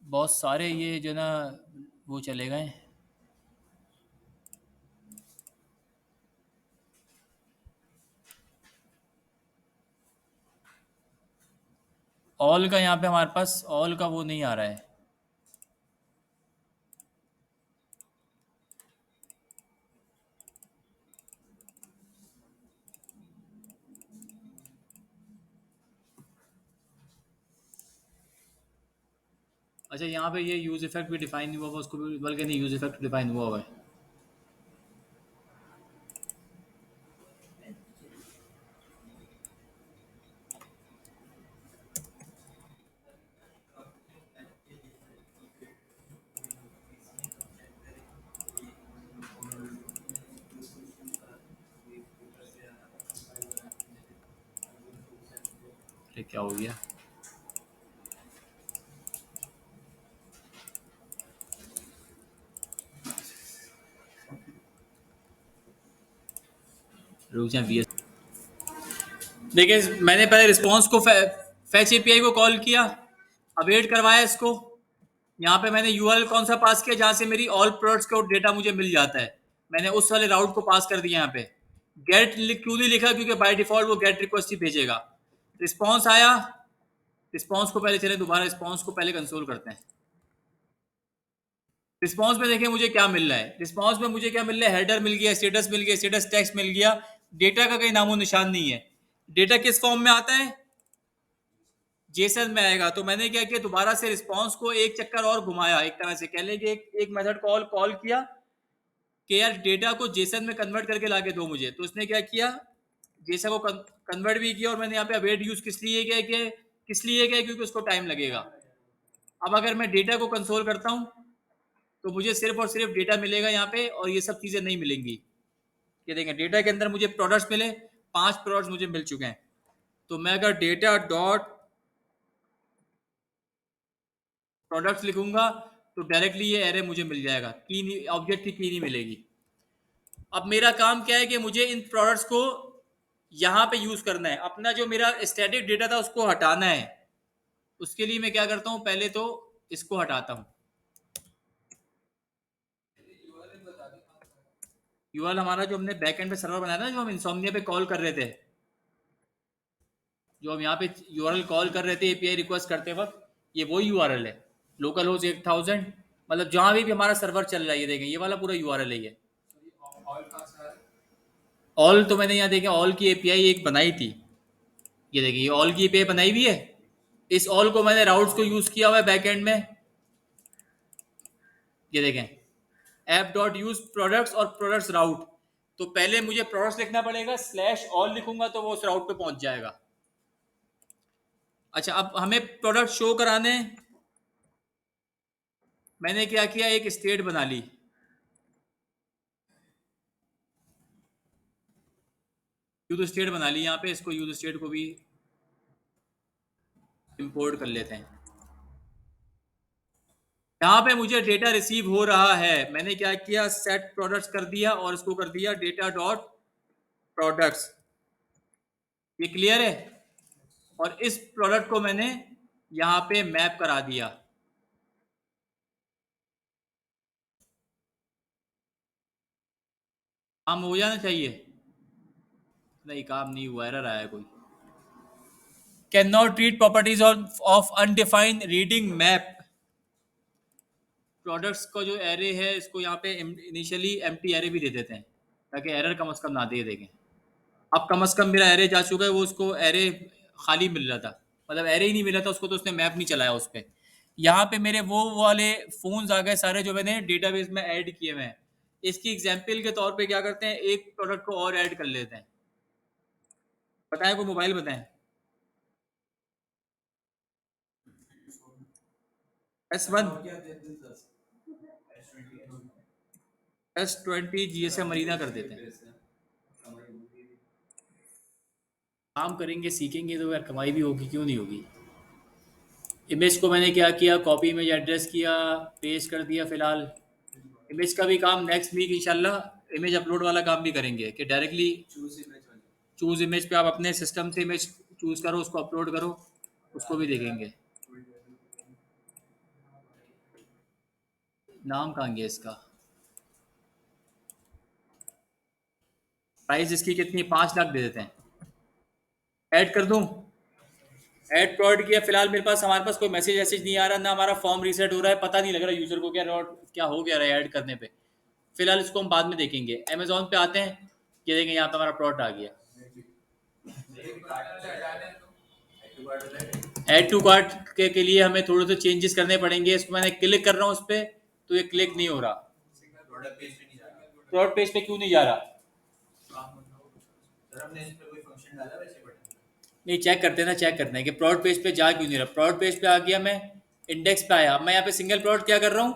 बहुत सारे ये जो ना वो चले गए। ऑल का यहाँ पे हमारे पास ऑल का वो नहीं आ रहा है। अच्छा, यहाँ पे ये यूज इफेक्ट भी डिफाइन नहीं हुआ हुआ, उसको भी बल्कि नहीं, यूज इफेक्ट डिफाइन हुआ हुआ है। ये क्या हो गया? रुक जाए VS। देखिए मैंने पहले रिस्पॉन्स को फैच एपीआई को कॉल किया, अवेट करवाया इसको। यहाँ पे मैंने यूआरएल कौन सा पास किया जहाँ से मेरी ऑल प्रोडक्ट्स का डेटा मुझे मिल जाता है, मैंने उस वाले राउट को पास कर दिया। यहाँ पे गेट क्यों नहीं लिखा, क्योंकि बाय डिफॉल्ट वो गेट रिक्वेस्ट ही भेजेगा। रिस्पॉन्स आया, रिस्पॉन्स को पहले चले दोबारा रिस्पॉन्स को पहले कंसोल करते हैं। रिस्पॉन्स में देखिए मुझे क्या मिल रहा है, रिस्पॉन्स में मुझे क्या मिल रहा है, हेडर मिल गया, स्टेटस मिल गया, स्टेटस टेक्स्ट मिल गया, डेटा का कहीं नामो निशान नहीं है। डेटा किस फॉर्म में आता है, जेसन में आएगा। तो मैंने क्या किया, दोबारा से रिस्पॉन्स को एक चक्कर और घुमाया, एक तरह से कह लेंगे एक मेथड कॉल किया कि यार डेटा को जेसन में कन्वर्ट करके लाके दो मुझे। तो उसने क्या किया, जेसन को कन्वर्ट भी किया, और मैंने यहाँ पे अवेट यूज किस लिए किया, क्योंकि उसको टाइम लगेगा। अब अगर मैं डेटा को कंसोल करता हूँ तो मुझे सिर्फ और सिर्फ डेटा मिलेगा यहाँ पे, और ये सब चीजें नहीं मिलेंगी। ये देखें डेटा के अंदर मुझे प्रोडक्ट्स मिले, 5 प्रोडक्ट्स मुझे मिल चुके हैं। तो मैं अगर डेटा डॉट प्रोडक्ट्स लिखूंगा तो डायरेक्टली ये एरे मुझे मिल जाएगा, की नहीं, ऑब्जेक्ट की नहीं मिलेगी। अब मेरा काम क्या है कि मुझे इन प्रोडक्ट्स को यहाँ पे यूज करना है, अपना जो मेरा स्टैटिक डेटा था उसको हटाना है। उसके लिए मैं क्या करता हूँ, पहले तो इसको हटाता हूँ। यूआरएल हमारा जो हमने बैकएंड पे सर्वर बनाया था, जो हम इंसोम्निया पे कॉल कर रहे थे, जो हम यहाँ पे यूआरएल कॉल कर रहे थे एपीआई रिक्वेस्ट करते वक्त, ये वही यूआरएल है, लोकल होस्ट 1000, मतलब जहाँ भी हमारा सर्वर चल रहा है। ये देखें ये वाला पूरा यूआरएल है ये। ऑल तो मैंने यहाँ देखें ऑल की एपीआई एक बनाई थी, ये देखिए ये ऑल की एपीआई बनाई हुई है। इस ऑल को मैंने राउट्स को यूज किया हुआ है बैकएंड में। ये देखें ऐप डॉट यूज प्रोडक्ट्स और प्रोडक्ट्स राउट। तो पहले मुझे प्रोडक्ट्स लिखना पड़ेगा, स्लैश ऑल लिखूंगा तो वो उस राउट पे पहुंच जाएगा। अच्छा अब हमें प्रोडक्ट शो कराने, मैंने क्या किया, एक स्टेट बना ली। यूज स्टेट बना ली यहाँ पे, इसको यूज स्टेट को भी इंपोर्ट कर लेते हैं। यहाँ पे मुझे डेटा रिसीव हो रहा है, मैंने क्या किया, सेट प्रोडक्ट्स कर दिया और इसको कर दिया डेटा डॉट प्रोडक्ट्स। ये क्लियर है। और इस प्रोडक्ट को मैंने यहाँ पे मैप करा दिया। काम हो जाना चाहिए, नहीं काम नहीं हुआ, एरर आया कोई। Can not read properties of undefined reading map. Products का जो एरे है इसको यहाँ पे इनिशियली एम्प्टी एरे भी दे देते हैं, ताकि एरर कम से कम ना दे देंगे। अब कम से कम मेरा एरे जा चुका है, वो उसको एरे खाली मिल रहा था, मतलब एरे ही नहीं मिला था उसको, तो उसने मैप नहीं चलाया उस पर। यहाँ पे मेरे वो वाले फोन्स आ गए सारे जो मैंने डेटाबेस में ऐड किए हुए हैं। इसकी एग्जाम्पल के तौर पे क्या करते हैं, एक प्रोडक्ट को और ऐड कर लेते हैं। बताएं कोई मोबाइल बताएं। S1 S20 GSM मरीना कर देते हैं। काम करेंगे सीखेंगे तो यार कमाई भी होगी, क्यों नहीं होगी। इमेज को मैंने क्या किया, कॉपी इमेज एड्रेस किया, पेस्ट कर दिया। फिलहाल इमेज का भी काम नेक्स्ट वीक इंशाल्लाह इमेज अपलोड वाला काम भी करेंगे, कि डायरेक्टली चूज इमेज पे आप अपने सिस्टम से इमेज चूज करो, उसको अपलोड करो, उसको भी देखेंगे। नाम कहाँ गया इसका, प्राइस इसकी कितनी, 5 लाख दे देते हैं। ऐड कर दूं, ऐड प्रोवाइड किया। फिलहाल मेरे पास, हमारे पास कोई मैसेज वैसेज नहीं आ रहा, ना हमारा फॉर्म रीसेट हो रहा है, पता नहीं लग रहा यूजर को क्या हो गया रहा है ऐड करने पे। फिलहाल इसको हम बाद में देखेंगे। अमेजोन पे आते हैं, ये देखें यहाँ पे हमारा प्रोडक्ट आ गया। ऐड टू कार्ट के लिए हमें थोड़े से चेंजेस करने पड़ेंगे। इसको मैंने क्लिक कर रहा हूँ उस पर, तो ये क्लिक नहीं हो रहा। प्रोडक्ट पेज पे क्यों नहीं जा रहा, नहीं चेक करते ना, चेक करते हैं कि प्रोडक्ट पेज पे जा क्यों नहीं रहा। प्रोडक्ट पेज पे आ गया, मैं इंडेक्स पे आया। अब मैं यहाँ पे सिंगल प्रोडक्ट क्या कर रहा हूँ,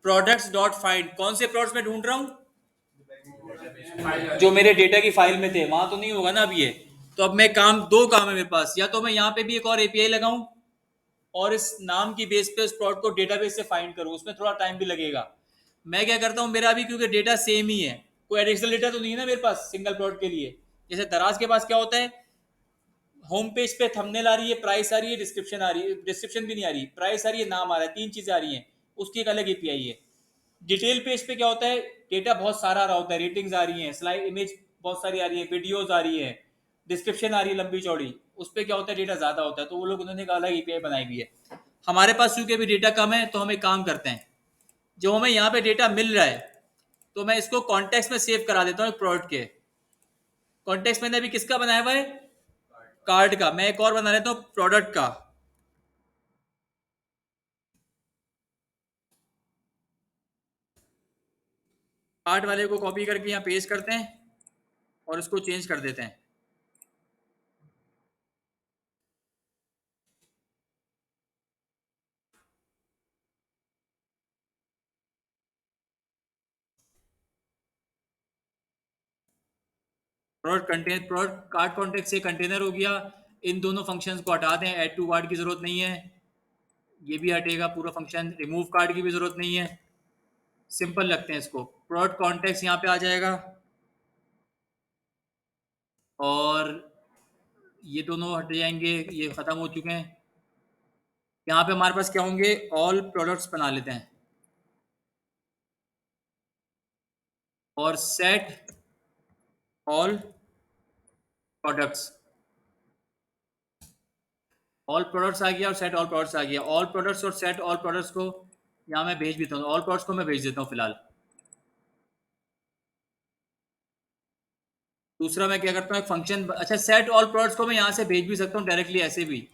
प्रोडक्ट्स डॉट फाइंड, कौन से प्रोडक्ट्स में ढूंढ रहा हूँ, जो मेरे डेटा की फाइल में थे, वहां तो नहीं होगा ना अब ये। तो अब मैं दो काम है मेरे पास, या तो मैं यहाँ पे भी एक और एपीआई लगाऊं और इस नाम की बेस पे उस प्रोडक्ट को डेटाबेस से फाइंड करूं, उसमें थोड़ा टाइम भी लगेगा। मैं क्या करता हूँ, मेरा भी क्योंकि डेटा सेम ही है, कोई एडिशनल डेटा तो नहीं है ना मेरे पास सिंगल प्रोडक्ट के लिए। जैसे दराज के पास क्या होता है, होम पेज पे थंबनेल आ रही है, प्राइस आ रही है, डिस्क्रिप्शन आ रही है, डिस्क्रिप्शन भी नहीं आ रही, प्राइस आ रही है, नाम आ रहा है, तीन चीजें आ रही हैं, उसकी एक अलग एपीआई है। डिटेल पेज पे क्या होता है, डेटा बहुत सारा आ रहा होता है, रेटिंग्स आ रही हैं, स्लाइड इमेज बहुत सारी आ रही है, वीडियोज आ रही है, डिस्क्रिप्शन आ रही है लंबी चौड़ी, उस पर क्या होता है डेटा ज्यादा होता है, तो वो लोग उन्होंने एक अलग एपीआई बनाई हुई है। हमारे पास चूंकि भी डेटा कम है, तो हम एक काम करते हैं, जो हमें यहाँ पे डेटा मिल रहा है, तो मैं इसको कॉन्टेक्स्ट में सेव करा देता हूँ प्रोडक्ट के। कॉन्टेक्स्ट मैंने अभी किसका बनाया हुआ है, कार्ड का। मैं एक और बना लेता हूँ प्रोडक्ट का। कार्ड वाले को कॉपी करके यहाँ पेस्ट करते हैं और उसको चेंज कर देते हैं। प्रोडक्ट कार्ड कॉन्टेक्ट से कंटेनर हो गया। इन दोनों फंक्शंस को हटा दें, ऐड टू कार्ड की जरूरत नहीं है, ये भी हटेगा पूरा फंक्शन, रिमूव कार्ड की भी जरूरत नहीं है। सिंपल लगते हैं इसको, प्रोडक्ट कॉन्टेक्ट यहाँ पे आ जाएगा, और ये दोनों हट जाएंगे, ये खत्म हो चुके हैं। यहाँ पे हमारे पास क्या होंगे, ऑल प्रोडक्ट्स बना लेते हैं और set all products. All products आ गया और सेट ऑल प्रोडक्ट्स आ गया। ऑल प्रोडक्ट्स और सेट ऑल प्रोडक्ट्स को यहाँ मैं भेज देता हूँ, ऑल प्रोडक्ट्स को मैं भेज देता हूँ फिलहाल। दूसरा मैं क्या करता हूँ, एक फंक्शन, अच्छा सेट ऑल प्रोडक्ट्स को मैं यहाँ से भेज भी सकता हूँ डायरेक्टली, ऐसे भी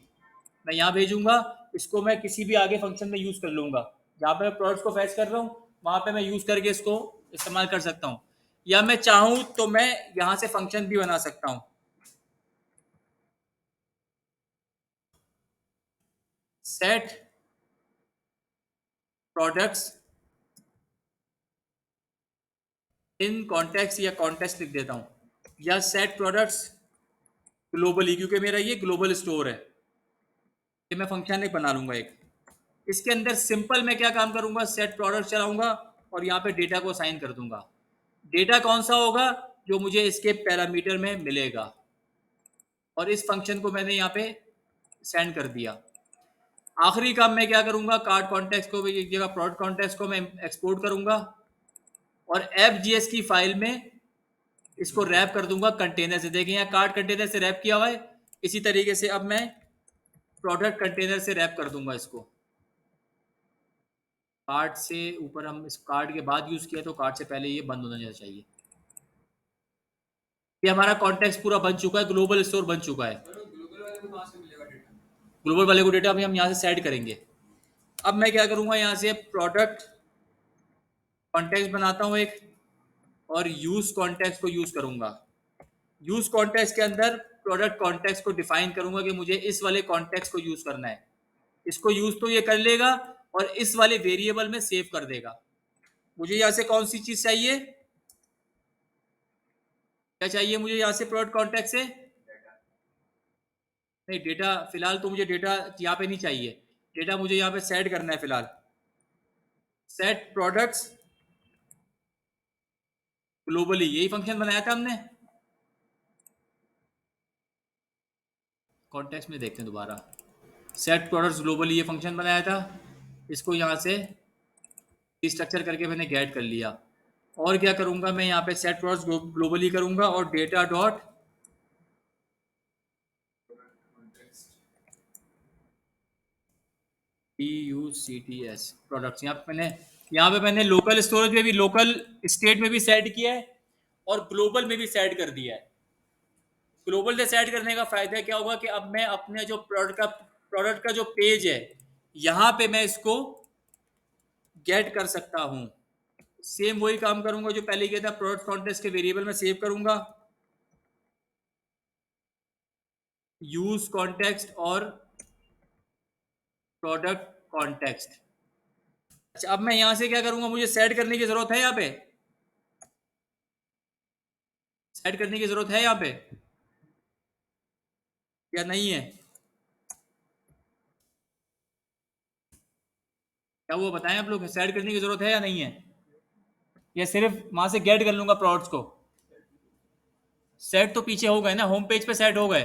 मैं यहाँ भेजूंगा, इसको मैं किसी भी आगे फंक्शन में यूज कर लूंगा। जहाँ पे मैं प्रोडक्ट्स को फैच कर रहा हूँ, वहां पे मैं यूज करके इसको इस्तेमाल कर सकता हूँ। या मैं चाहूँ तो मैं यहाँ से फंक्शन भी बना सकता हूँ, सेट प्रोडक्ट्स इन कॉन्टेक्स्ट, या कॉन्टेक्स्ट लिख देता हूँ, या सेट प्रोडक्ट्स ग्लोबली, क्योंकि मेरा ये ग्लोबल स्टोर है। ये मैं फंक्शन एक बना लूंगा एक, इसके अंदर सिंपल मैं क्या काम करूंगा, सेट प्रोडक्ट चलाऊंगा और यहाँ पे डेटा को असाइन कर दूंगा। डेटा कौन सा होगा, जो मुझे इसके पैरामीटर में मिलेगा, और इस फंक्शन को मैंने यहाँ पे सेंड कर दिया। आखिरी काम मैं क्या करूंगा, कार्ड कॉन्टेक्स्ट को एक जगह, प्रोडक्ट कॉन्टेक्स्ट को मैं एक्सपोर्ट करूंगा और एफ की फाइल में इसको रैप कर दूंगा कंटेनर से। देखें यहाँ कार्ड कंटेनर से रैप किया हुआ है, इसी तरीके से अब मैं प्रोडक्ट कंटेनर से रैप कर दूंगा इसको। कार्ड से ऊपर, हम इस कार्ड के बाद यूज किया तो कार्ड से पहले ये बंद होना चाहिए। ये हमारा कॉन्टेक्स्ट पूरा बन चुका है, ग्लोबल स्टोर बन चुका है।
ग्लोबल वाले को कहाँ से मिलेगा डेटा?
ग्लोबल वाले को डेटा अभी हम यहाँ से सेट करेंगे। अब मैं क्या करूंगा, यहाँ से प्रोडक्ट कॉन्टेक्स्ट बनाता हूँ एक, और यूज कॉन्टेक्स्ट को यूज करूंगा। यूज कॉन्टेक्स्ट के अंदर प्रोडक्ट कॉन्टेक्स्ट को डिफाइन करूंगा कि मुझे इस वाले कॉन्टेक्स्ट को यूज करना है। इसको यूज तो ये कर लेगा और इस वाले वेरिएबल में सेव कर देगा। मुझे यहाँ से कौन सी चीज चाहिए, क्या चाहिए मुझे यहाँ से प्रोडक्ट कॉन्टेक्ट से,
डेटा।
नहीं डेटा फिलहाल तो मुझे डेटा यहाँ पे नहीं चाहिए, डेटा मुझे यहाँ पे सेट करना है फिलहाल। सेट प्रोडक्ट्स ग्लोबली, यही फंक्शन बनाया था हमने। कॉन्टेक्स्ट में देखते हैं दोबारा, सेट प्रोडक्ट्स ग्लोबली ये फंक्शन बनाया था, इसको यहाँ से स्ट्रक्चर करके मैंने गेट कर लिया। और क्या करूंगा, मैं यहाँ पे सेट प्रोडक्ट्स ग्लोबली करूंगा और डेटा डॉट PUCTS प्रोडक्ट्स, यहाँ पे मैंने लोकल स्टोरेज में भी, लोकल स्टेट में भी सेट किया है और ग्लोबल में भी सेट कर दिया है। ग्लोबल से सेट करने का फायदा क्या होगा कि अब मैं अपने जो प्रोडक्ट का जो पेज है, यहाँ पे मैं इसको गेट कर सकता हूँ। सेम वही काम करूंगा जो पहले किया था, प्रोडक्ट कॉन्टेक्स्ट के वेरिएबल में सेव करूंगा, यूज कॉन्टेक्स्ट और प्रोडक्ट कॉन्टेक्स्ट। अच्छा अब मैं यहां से क्या करूंगा, मुझे सेट करने की जरूरत है, यहाँ पे सेट करने की जरूरत है यहाँ पे। या नहीं है? क्या वो बताएं आप लोग, सेट करने की जरूरत है या नहीं है, या सिर्फ वहां से गेट कर लूंगा प्रोडक्ट्स को? सेट तो पीछे हो गए ना, होम पेज पे सेट हो गए,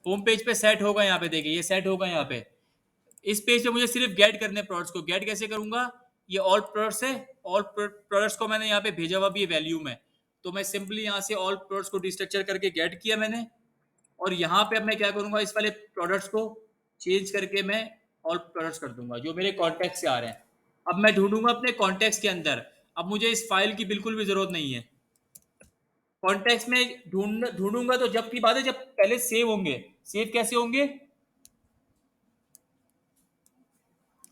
होम पेज पे सेट हो गए, यहाँ पे देखिए ये सेट हो गए यहाँ पे। इस पेज पे मुझे सिर्फ गेट करने प्रोडक्ट्स को। गेट कैसे करूंगा? ये ऑल प्रोडक्ट्स है, ऑल प्रोडक्ट्स को मैंने यहाँ पे भेजा हुआ भी वैल्यू में, तो मैं सिंपली यहाँ से ऑल प्रोडक्ट्स को डिस्ट्रक्चर करके गेट किया मैंने, और यहाँ पे अब मैं क्या करूंगा, इस वाले प्रोडक्ट्स को चेंज करके मैं ऑल प्रोडक्ट्स कर दूंगा जो मेरे कॉन्टेक्ट से आ रहे हैं। अब मैं ढूंढूंगा अपने कॉन्टेक्ट के अंदर, अब मुझे इस फाइल की बिल्कुल भी जरूरत नहीं है। कॉन्टेक्स्ट में ढूंढूंगा तो जब की बात है जब पहले सेव होंगे। सेव कैसे होंगे?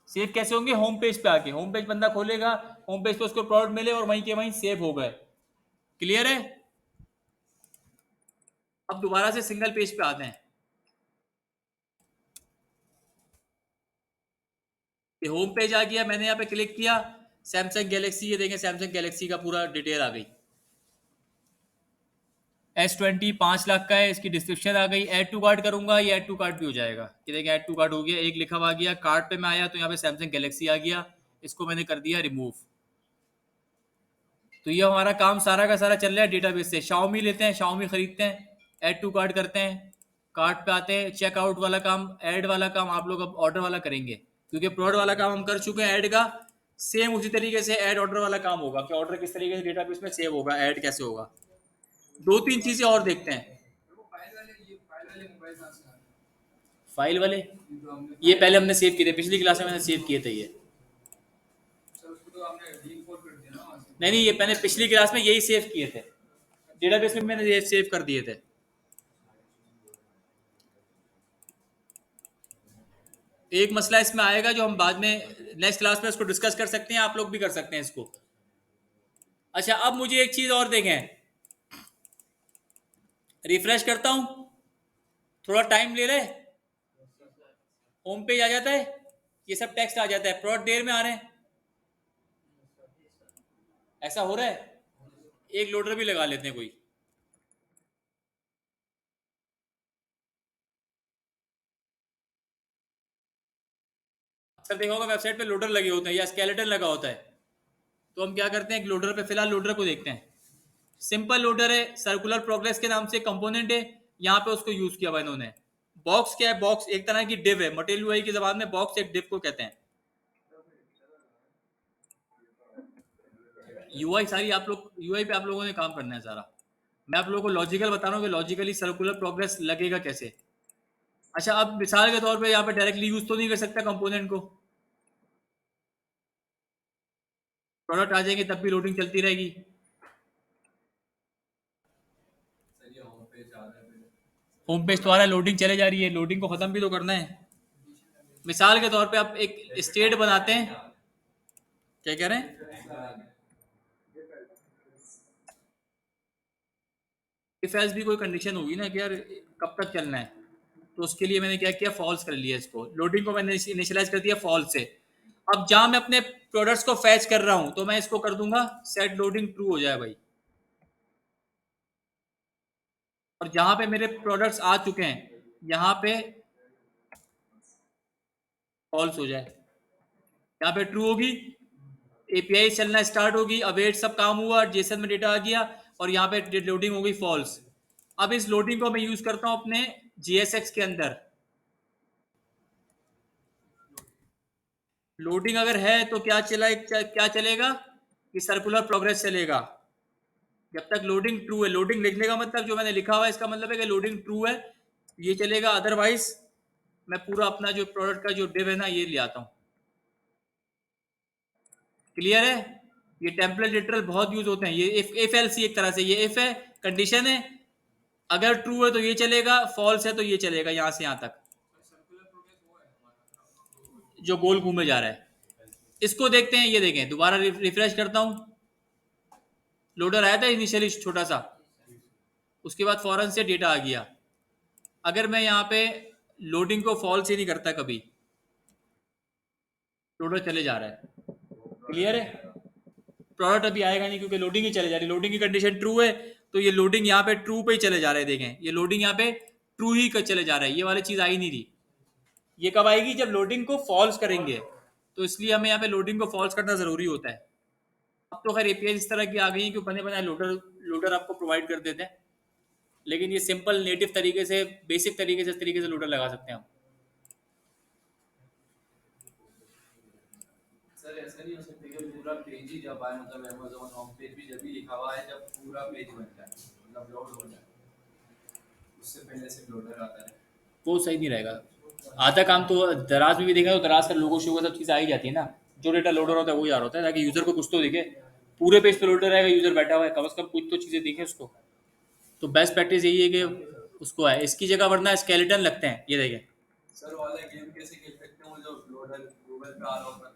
सेव कैसे होंगे? होम पेज पे आके, होम पेज बंदा खोलेगा, होम पेज पे उसको प्रोडक्ट मिले और वहीं के वहीं सेव हो गए। क्लियर है? अब दोबारा से सिंगल पेज पे आते हैं। ये होम पेज आ गया, मैंने यहाँ पे क्लिक किया, सैमसंग गैलेक्सी, ये देखें सैमसंग गैलेक्सी का पूरा डिटेल आ गई। S20 5 लाख का है, इसकी डिस्क्रिप्शन आ गई। ऐड टू कार्ट करूंगा, ये ऐड टू कार्ट भी हो जाएगा। ये देखिए ऐड टू कार्ट हो गया, एक लिखा हुआ आ गया। कार्ट पे मैं आया तो यहाँ पे सैमसंग गैलेक्सी आ गया, इसको मैंने कर दिया रिमूव। तो ये हमारा काम सारा का सारा चल रहा है डेटाबेस से। शाओमी लेते हैं, शाओमी खरीदते हैं, ऐड टू कार्ट करते हैं, कार्ट पे आते हैं, चेकआउट वाला काम, ऐड वाला काम आप लोग अब ऑर्डर वाला करेंगे, क्योंकि प्रोडक्ट वाला काम हम कर चुके हैं ऐड का। सेम उसी तरीके से ऐड ऑर्डर वाला काम होगा कि ऑर्डर किस तरीके से डेटाबेस में सेव होगा, ऐड कैसे होगा। दो तीन चीजें और देखते हैं। फाइल वाले ये पहले हमने सेव किए थे, पिछली क्लास में मैंने सेव किए थे ये। नहीं नहीं, ये मैंने पिछली क्लास में यही सेव किए थे, डेटाबेस में मैंने ये सेव कर दिए थे। एक मसला इसमें आएगा जो हम बाद में नेक्स्ट क्लास में उसको डिस्कस कर सकते हैं, आप लोग भी कर सकते हैं इसको। अच्छा, अब मुझे एक चीज और देखें, रिफ्रेश करता हूं, थोड़ा टाइम ले रहे, होम पेज आ जाता है, ये सब टेक्स्ट आ जाता है, प्रोडक्ट देर में आ रहे हैं, ऐसा हो रहा है। एक लोडर भी लगा लेते हैं कोई। अक्सर देखा होगा वेबसाइट पे लोडर लगे होते हैं या स्केलेटन लगा होता है, तो हम क्या करते हैं, एक लोडर पे, फिलहाल लोडर को देखते हैं। सिंपल लोडर है, सर्कुलर प्रोग्रेस के नाम से कंपोनेंट है, यहाँ पे उसको यूज किया हुआ इन्होंने। बॉक्स क्या है? बॉक्स एक तरह की डिव है, मटेरियल यूआई की जबान में बॉक्स एक डिव को कहते हैं। यूआई सारी आप लोग, यूआई पे आप लोगों ने काम करना है सारा। मैं आप लोगों को लॉजिकल बता रहा हूँ कि लॉजिकली सर्कुलर प्रोग्रेस लगेगा कैसे। अच्छा, अब मिसाल के तौर पे यहाँ पे डायरेक्टली यूज तो नहीं कर सकता कंपोनेंट को, प्रोडक्ट आ जाएंगे तब भी लोडिंग चलती रहेगी। होम पेज तो आ रहा है, लोडिंग चले जा रही है, लोडिंग को खत्म भी तो करना है। मिसाल के तौर पे आप एक स्टेट बनाते हैं, क्या कह रहे हैं, इफ एल्स भी कोई कंडीशन होगी ना कि यार कब तक चलना है, तो उसके लिए मैंने क्या किया, फॉल्स कर लिया इसको, लोडिंग को मैंने इनिशियलाइज कर दिया फॉल्स से। अब जहां मैं अपने प्रोडक्ट्स को फैच कर रहा हूं तो मैं इसको कर दूंगा सेट लोडिंग ट्रू हो जाए भाई, और जहां पे मेरे प्रोडक्ट्स आ चुके हैं यहाँ पे फॉल्स हो जाए। यहाँ पे ट्रू होगी, एपीआई चलना स्टार्ट होगी, अवेट सब काम हुआ, जेसन में डेटा आ गया, और यहाँ पे लोडिंग हो गई फॉल्स। अब इस लोडिंग को मैं यूज करता हूं अपने जीएसएक्स के अंदर। लोडिंग अगर है तो क्या चलेगा, कि सर्कुलर प्रोग्रेस चलेगा जब तक लोडिंग ट्रू है। लोडिंग लिखने का मतलब जो मैंने लिखा हुआ है इसका मतलब है कि लोडिंग ट्रू है, ये चलेगा, अदरवाइज मैं पूरा अपना जो प्रोडक्ट का जो डिव है ना ये ले आता हूँ। क्लियर है? ये टेम्पलेट लिटरल बहुत यूज होते हैं, ये इफ एल्स एक तरह से, ये इफ है, कंडीशन है, अगर ट्रू है तो ये चलेगा, फॉल्स है तो ये चलेगा, यहां से यहां तक जो गोल घूमे जा रहा है। इसको देखते हैं, ये देखें, दोबारा रिफ्रेश करता हूं, लोडर आया था इनिशियली छोटा सा, उसके बाद फौरन से डेटा आ गया। अगर मैं यहाँ पे लोडिंग को फॉल्स ही नहीं करता कभी, लोडर चले जा रहा है। क्लियर है? प्रोडक्ट अभी आएगा नहीं क्योंकि लोडिंग ही चले जा रही है, लोडिंग की कंडीशन ट्रू है, तो ये लोडिंग यहाँ पे ट्रू पे ही चले जा रहे हैं। देखें ये लोडिंग यहाँ पे ट्रू ही चले जा रहा है, ये वाली चीज आई नहीं थी। ये कब आएगी? जब लोडिंग को फॉल्स करेंगे, तो इसलिए हमें यहाँ पे लोडिंग को फॉल्स करना जरूरी होता है। अब तो खैर एपीआई इस तरह की आ गई है कि बने बनाए लोडर लोडर आपको प्रोवाइड कर देते हैं, लेकिन ये सिंपल नेटिव तरीके से, बेसिक तरीके से, इस तरीके से लोडर लगा सकते हैं हम।
सर ऐसा नहीं हो सकता कि पूरा पेज ही जब आए, मतलब अमेज़न होम पेज भी जब भी लिखा हुआ है जब पूरा पेज बन जाए, मतलब लोड हो जाए, उससे पहले से लोडर आता है।
वो सही नहीं रहेगा। आधा काम तो दराज में भी देखा तो दराज का लोगो शो सब चीज़ आ ही जाती है ना, जो डेटा लोडर होता है वही आ रहा होता है, ताकि यूजर को कुछ तो दिखे। पूरे पेज पे लोडर रहेगा, यूजर बैठा हुआ है, कम से कम कुछ तो चीज़ें दिखे उसको। तो बेस्ट प्रैक्टिस यही है कि उसको है इसकी जगह, वरना स्केलेटन लगते हैं, ये देखें।
सर वाला गेम कैसे खेल सकते हैं वो जो लोडर गूगल पे आ रहा होता है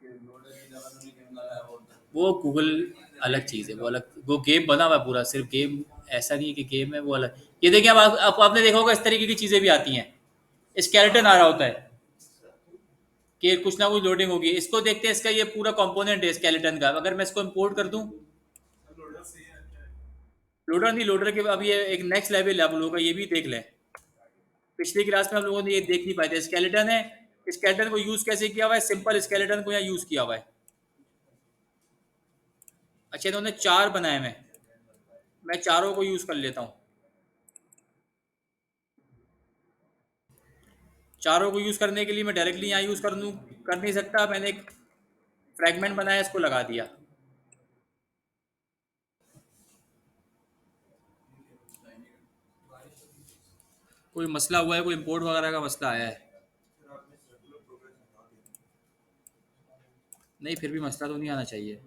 कि लोडर की जगह उन्होंने गेम लगाया होता है?
वो गूगल अलग चीज़ है, वो अलग, वो गेम बना हुआ है पूरा, सिर्फ गेम ऐसा नहीं है कि गेम है, वो अलग। ये देखिए, अब आपने देखा होगा इस तरीके की चीज़ें भी आती हैं, स्केलेटन आ रहा होता है कि कुछ ना कुछ लोडिंग होगी। इसको देखते हैं, इसका ये पूरा कंपोनेंट है स्केलेटन का, अगर मैं इसको इंपोर्ट कर दूं,
लोडर सही है क्या है?
लोडर नहीं, लोडर के अब ये एक नेक्स्ट लेवल है, आप लोगों का ये भी देख लें। पिछली क्लास में हम लोगों ने ये देख नहीं पाए थे, स्केलेटन है। स्केलेटन को यूज कैसे किया हुआ है? सिंपल स्केलेटन को यहाँ यूज किया हुआ है। अच्छा, इन्होंने 4 बनाए हुए हैं, मैं चारों को यूज कर लेता हूँ। चारों को यूज करने के लिए मैं डायरेक्टली यहाँ यूज कर दूँ, कर नहीं सकता, मैंने एक फ्रेगमेंट बनाया, इसको लगा दिया। कोई मसला हुआ है, कोई इंपोर्ट वगैरह का मसला आया है? नहीं, फिर भी मसला तो नहीं आना चाहिए।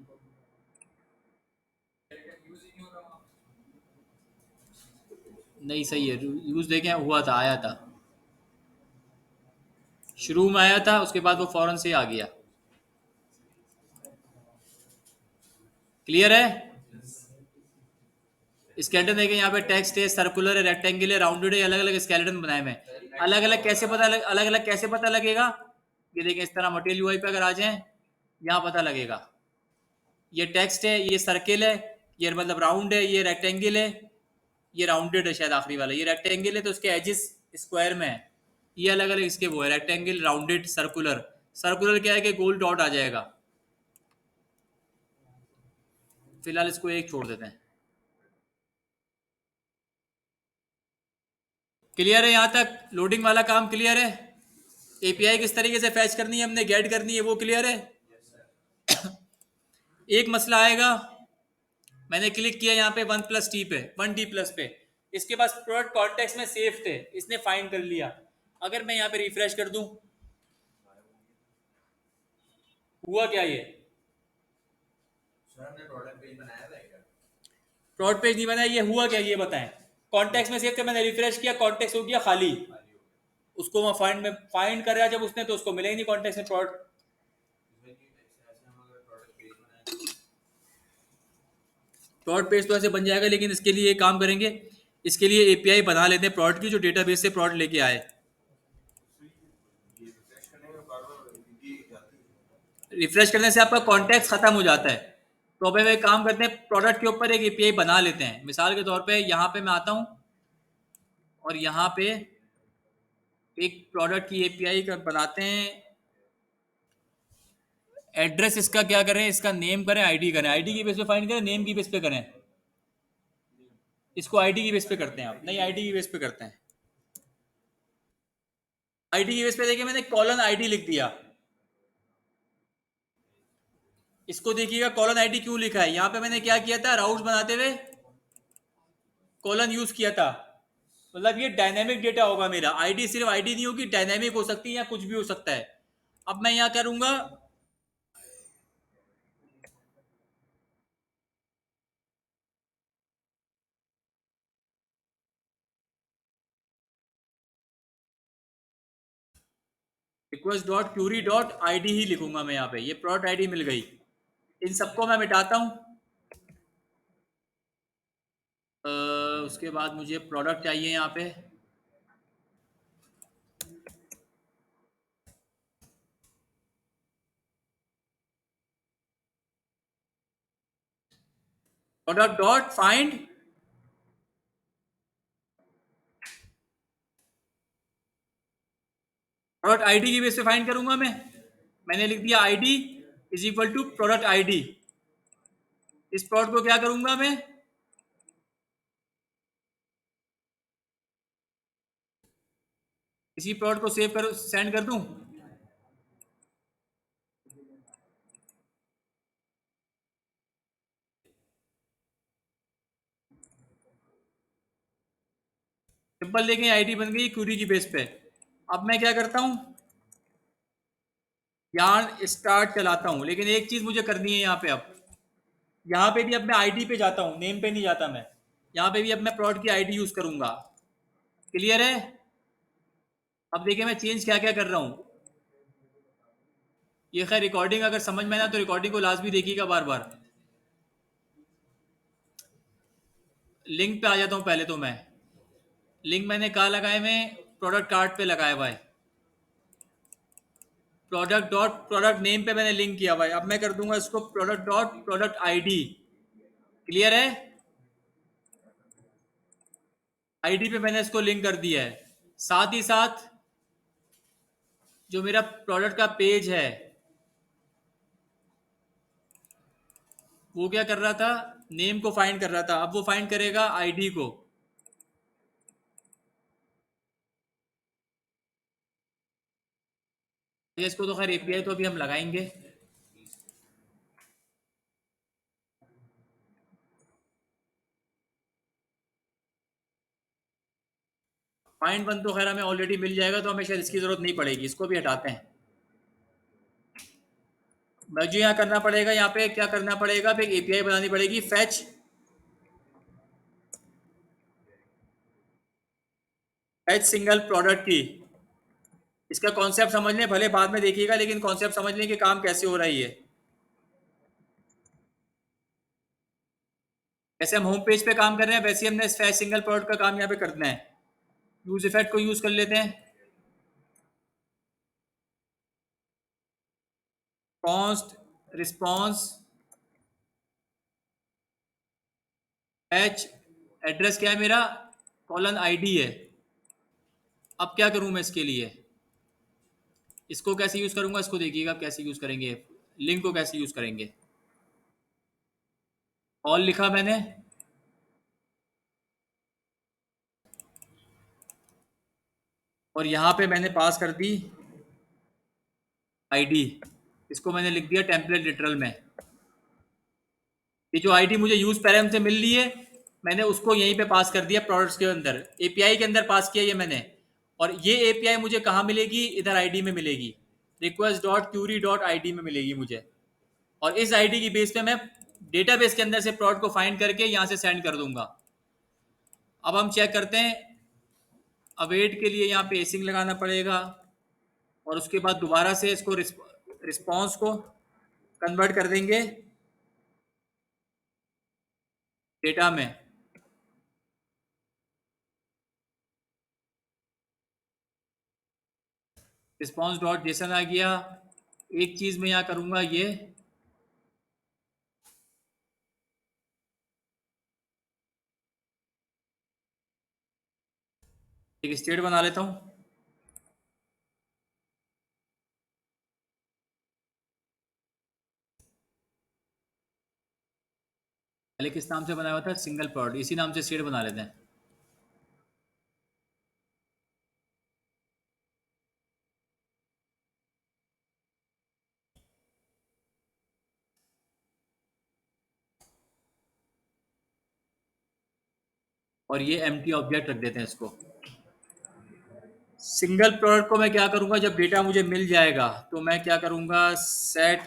नहीं, सही है, यूज देखें, हुआ था, आया था, शुरू में आया था, उसके बाद वो फौरन से आ गया। क्लियर है? स्केलेटन देखें, यहाँ पे टेक्स्ट है, सर्कुलर है, रेक्टेंगल है, राउंडेड है, अलग अलग स्केलेटन बनाए हुए हैं। अलग अलग कैसे पता अलग अलग कैसे पता लगेगा? ये देखें, इस तरह मटेरियल यूआई पे अगर आ जाए, यहाँ पता लगेगा। ये टेक्स्ट है, ये सर्किल है, ये मतलब राउंड है, ये रेक्टेंगल है, ये राउंडेड है शायद आखिरी वाला, ये रेक्टेंगल है तो उसके एजेस स्क्वायर में है। ये अलग अलग इसके वो है, रेक्टेंगल, राउंडेड, सर्कुलर। सर्कुलर क्या है कि गोल डॉट आ जाएगा। फिलहाल इसको एक छोड़ देते हैं। क्लियर है यहाँ तक? लोडिंग वाला काम क्लियर है? एपीआई किस तरीके से फैच करनी है, हमने गेट करनी है, वो क्लियर है? एक मसला आएगा, मैंने क्लिक किया यहाँ पे 1+T पे, 1T प्लस पे, इसके पास प्रोडक्ट कॉन्टेक्स्ट में सेफ थे, इसने फाइंड कर लिया। अगर मैं यहाँ पे रिफ्रेश कर दूं, हुआ क्या? ये
सर हमने प्रोडक्ट पेज बनाया था क्या?
प्रोडक्ट पेज नहीं बनाया, ये हुआ क्या ये बताएं। कॉन्टेक्स्ट में सेफ थे, मैंने रिफ्रेश किया, कॉन्टेक्स्ट हो गया खाली।
खाली हो गया।
उसको मैं फाइंड कर रहा जब उसने, तो उसको मिला ही नहीं कॉन्टेक्स्ट में प्रोडक्ट।
इसमें कि ऐसे हम अगर प्रोडक्ट पेज बनाए
प्रोडक्ट पेज तो ऐसे बन जाएगा, लेकिन इसके लिए एक काम करेंगे, इसके लिए एपीआई बना लेते हैं प्रोडक्ट की, जो डेटाबेस से प्रोडक्ट लेके आए।
ये रिफ्रेश करने में बार-बार इनकी जाती है।
रिफ्रेश करने से आपका कॉन्टेक्स्ट खत्म हो जाता है। तो अब हम एक काम करते हैं, प्रोडक्ट के ऊपर एक एपीआई बना लेते हैं। मिसाल के तौर पे यहाँ पे मैं आता हूँ, और यहाँ पे एक प्रोडक्ट की एपीआई का बनाते हैं। एड्रेस इसका क्या करें? इसका नेम करें, आईडी करें, आईडी की बेस पे फाइंड करें, नेम की बेस पे करें? इसको आईडी की बेस पे करते हैं आप, नहीं आईडी की बेस पे करते हैं। आईडी की बेस पे देखिए, मैंने कॉलन आईडी लिख दिया। इसको देखिएगा, कॉलन आईडी क्यों लिखा है? यहाँ पे मैंने क्या किया था, राउट्स बनाते हुए कॉलन यूज किया था, मतलब ये डायनेमिक डेटा होगा मेरा। आईडी सिर्फ आईडी नहीं होगी, डायनेमिक हो सकती है या कुछ भी हो सकता है। अब मैं यहाँ करूंगा, request dot query dot ID ही लिखूंगा मैं यहाँ पे। ये प्रोडक्ट आईडी मिल गई, इन सबको मैं मिटाता हूँ। उसके बाद मुझे प्रोडक्ट चाहिए यहाँ पे, product dot find product ID की बेस पे फाइंड करूंगा मैंने लिख दिया ID is equal to product ID. इस प्लॉट को क्या करूंगा मैं, इसी प्लॉट को सेव कर सेंड कर दूं। सिंपल देखें आईडी बन गई क्यूरी की बेस पे। अब मैं क्या करता हूं, यहाँ स्टार्ट चलाता हूं, लेकिन एक चीज मुझे करनी है यहाँ पे। अब यहाँ पे भी अब मैं आईडी पे जाता हूँ, नेम पे नहीं जाता मैं। यहाँ पे भी अब मैं प्लॉट की आईडी यूज करूंगा। क्लियर है? अब देखिए मैं चेंज क्या क्या कर रहा हूँ। ये खैर रिकॉर्डिंग अगर समझ में ना तो रिकॉर्डिंग को लाजमी देखिएगा बार बार। लिंक पे आ जाता हूँ पहले तो मैं। लिंक मैंने कहाँ लगाए हुए, प्रोडक्ट कार्ड पे लगाया हुआ है। प्रोडक्ट डॉट प्रोडक्ट नेम पे मैंने लिंक किया हुआ है। अब मैं कर दूंगा इसको product dot product ID. Clear है? आईडी पे मैंने इसको लिंक कर दिया है। साथ ही साथ जो मेरा प्रोडक्ट का पेज है वो क्या कर रहा था, नेम को फाइंड कर रहा था। अब वो फाइंड करेगा आईडी को। इसको तो खैर एपीआई तो अभी हम लगाएंगे। फाइंड वन तो खैर हमें ऑलरेडी मिल जाएगा, तो हमें शायद इसकी जरूरत नहीं पड़ेगी। इसको भी हटाते हैं। मुझे यहाँ करना पड़ेगा, यहाँ पे क्या करना पड़ेगा, फिर एपीआई बनानी पड़ेगी फैच सिंगल प्रोडक्ट की। इसका कॉन्सेप्ट समझ लें, भले बाद में देखिएगा, लेकिन कॉन्सेप्ट समझ लें कि काम कैसे हो रहा है ये। जैसे हम होम पेज पे काम कर रहे हैं वैसे ही हमने फैच सिंगल प्रोडक्ट का काम यहाँ पे करना है। यूज इफेक्ट को यूज कर लेते हैं। कॉन्स्ट रिस्पॉन्स फैच एड्रेस क्या है मेरा, कॉलन आईडी है। अब क्या करूं मैं इसके लिए, इसको कैसे यूज करूंगा, इसको देखिएगा आप कैसे यूज करेंगे। लिंक को कैसे यूज करेंगे। ऑल लिखा मैंने, और यहां पे मैंने पास कर दी आईडी। इसको मैंने लिख दिया टेम्पलेट लिटरल में। ये जो आईडी मुझे यूज पैरम से मिल रही है मैंने उसको यहीं पे पास कर दिया प्रोडक्ट्स के अंदर, एपीआई के अंदर पास किया ये मैंने। और ये एपीआई मुझे कहाँ मिलेगी, इधर आईडी में मिलेगी, request dot query dot I में मिलेगी मुझे। और इस आईडी की बेस पे मैं डेटाबेस के अंदर से प्रोडक्ट को फाइंड करके यहाँ से सेंड कर दूंगा। अब हम चेक करते हैं। अवेट के लिए यहाँ पे एसिंग लगाना पड़ेगा, और उसके बाद दोबारा से इसको रिस्पॉन्स को कन्वर्ट कर देंगे डेटा में। रिस्पॉन्स डॉट जेसन आ गया। एक चीज मैं यहाँ करूंगा, ये एक स्टेट बना लेता हूँ। पहले किस नाम से बनाया हुआ था, सिंगल प्लॉट, इसी नाम से स्टेट बना लेते हैं। और ये एम्प्टी ऑब्जेक्ट रख देते हैं इसको। सिंगल प्रोडक्ट को मैं क्या करूंगा, जब डेटा मुझे मिल जाएगा तो मैं क्या करूंगा, set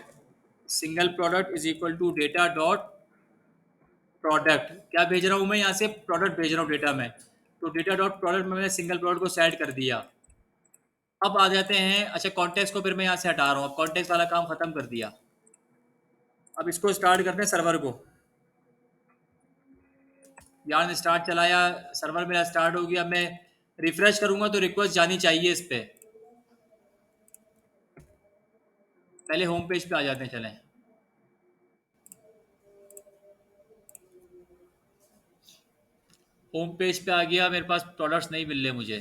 single product is equal to data dot product. क्या भेज रहा हूँ मैं यहाँ से, प्रोडक्ट भेज रहा हूँ डेटा में। तो डेटा डॉट प्रोडक्ट में मैंने सिंगल प्रोडक्ट को सेट कर दिया। अब आ जाते हैं, अच्छा कॉन्टेक्स्ट को फिर मैं यहाँ से हटा रहा हूँ। अब कॉन्टेक्स्ट वाला काम खत्म कर दिया। अब इसको स्टार्ट करते हैं सर्वर को। यार ने स्टार्ट चलाया, सर्वर मेरा स्टार्ट हो गया। मैं रिफ्रेश करूंगा तो रिक्वेस्ट जानी चाहिए इस पे। पहले होम पेज पे आ जाते हैं, चलें। होम पेज पे आ गया, मेरे पास प्रोडक्ट्स नहीं मिल रहे मुझे।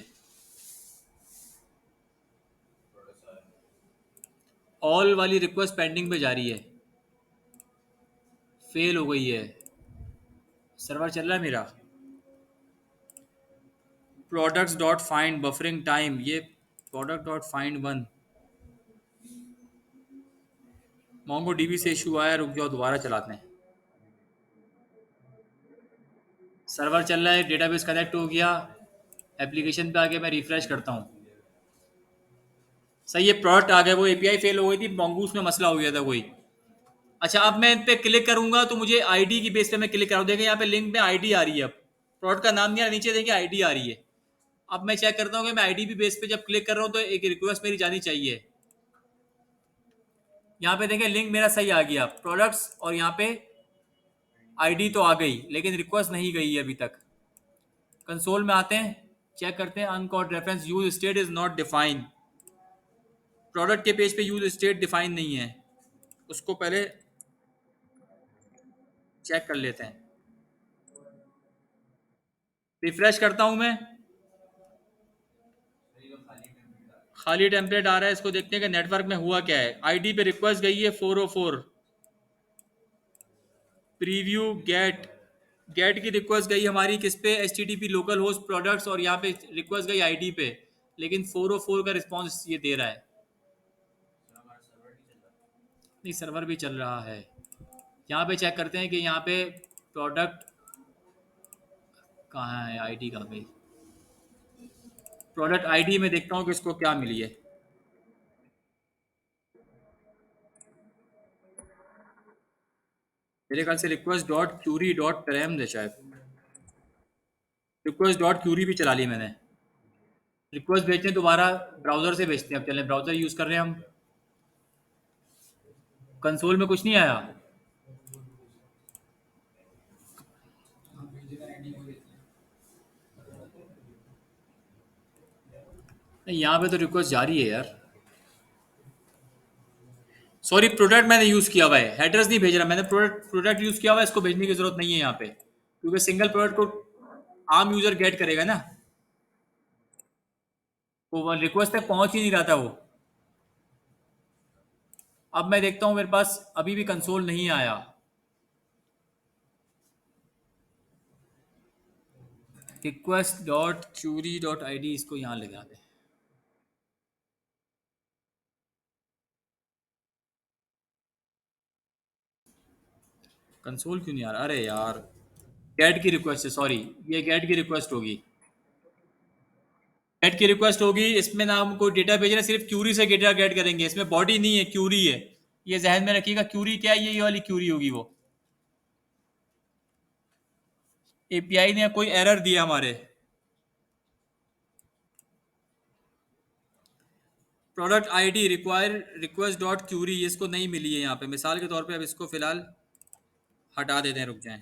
ऑल वाली रिक्वेस्ट पेंडिंग पे जा रही है, फेल हो गई है। सर्वर चल रहा है मेरा। Products dot find buffering time, ये product dot find one MongoDB से इशू आया, रुक जाओ दोबारा चलाते हैं। सर्वर चल रहा है, डेटाबेस कनेक्ट हो गया, एप्लीकेशन पे आके मैं रिफ्रेश करता हूँ। सही है, प्रोडक्ट आ गया, वो एपीआई फेल हो गई थी, मोंगूस में मसला हो गया था कोई। अच्छा, अब मैं इन पे क्लिक करूंगा तो मुझे आईडी की बेस पे मैं क्लिक करूँ, देखिए यहाँ पे लिंक में आईडी आ रही है। अब प्रोडक्ट का नाम नहीं आ रहा, नीचे देखिए आईडी आ रही है। अब मैं चेक करता हूँ कि मैं आईडी भी बेस पे जब क्लिक कर रहा हूँ तो एक रिक्वेस्ट मेरी जानी चाहिए। यहाँ पे देखिए लिंक मेरा सही आ गया, प्रोडक्ट्स, और यहाँ पे आईडी तो आ गई लेकिन रिक्वेस्ट नहीं गई है अभी तक। कंसोल में आते हैं, चेक करते हैं, uncaught reference use state is not defined. Product के पेज पे यूज स्टेट डिफाइन नहीं है, उसको पहले चेक कर लेते हैं। रिफ्रेश करता हूं मैं, खाली टेम्पलेट आ रहा है, इसको देखते हैं कि नेटवर्क में हुआ क्या है। आईडी पे रिक्वेस्ट गई है 404, प्रीव्यू गेट, गेट की रिक्वेस्ट गई हमारी किस पे, HTTP लोकल होस्ट प्रोडक्ट्स, और यहाँ पे रिक्वेस्ट गई आईडी पे, लेकिन 404 का रिस्पॉन्स ये दे रहा है। नहीं, सर्वर भी चल रहा है। यहाँ पे चेक करते हैं कि यहाँ पे प्रोडक्ट कहाँ है, आईडी कहाँ गई। प्रोडक्ट आईडी में देखता हूँ कि इसको क्या मिली है। मेरे ख्याल से request dot query dot params है शायद। रिक्वेस्ट डॉट क्यूरी भी चला ली मैंने। रिक्वेस्ट भेजते हैं दोबारा, ब्राउजर से भेजते हैं। अब चलें, ब्राउजर यूज कर रहे हैं हम। कंसोल में कुछ नहीं आया। नहीं, यहाँ पे तो रिक्वेस्ट जारी है यार। सॉरी, प्रोडक्ट मैंने यूज किया हुआ है, हेडर्स नहीं भेज रहा मैंने, प्रोडक्ट यूज किया हुआ है, इसको भेजने की जरूरत नहीं है यहाँ पे, क्योंकि सिंगल प्रोडक्ट को आम यूजर गेट करेगा ना, वो रिक्वेस्ट तक पहुंच ही नहीं रहा था वो। अब मैं देखता हूँ, मेरे पास अभी भी कंसोल नहीं आया। Request dot query dot I D, इसको यहाँ लगा दे। कंसोल क्यों नहीं आ रहा, अरे यार। गेट की रिक्वेस्ट है, सॉरी, ये गेट की रिक्वेस्ट होगी। गेट की रिक्वेस्ट होगी, इसमें ना हमको डेटा भेजना, सिर्फ क्यूरी से डेटा गेट करेंगे, इसमें बॉडी नहीं है, क्यूरी है। ये जहन में रखिएगा, क्यूरी क्या है, ये वाली क्यूरी होगी वो। एपीआई ने कोई एरर दिया हमारे। Product ID require request dot Curie, इसको नहीं मिली है यहाँ पे, मिसाल के तौर पे अब इसको फिलहाल हटा देते हैं, रुक जाएं।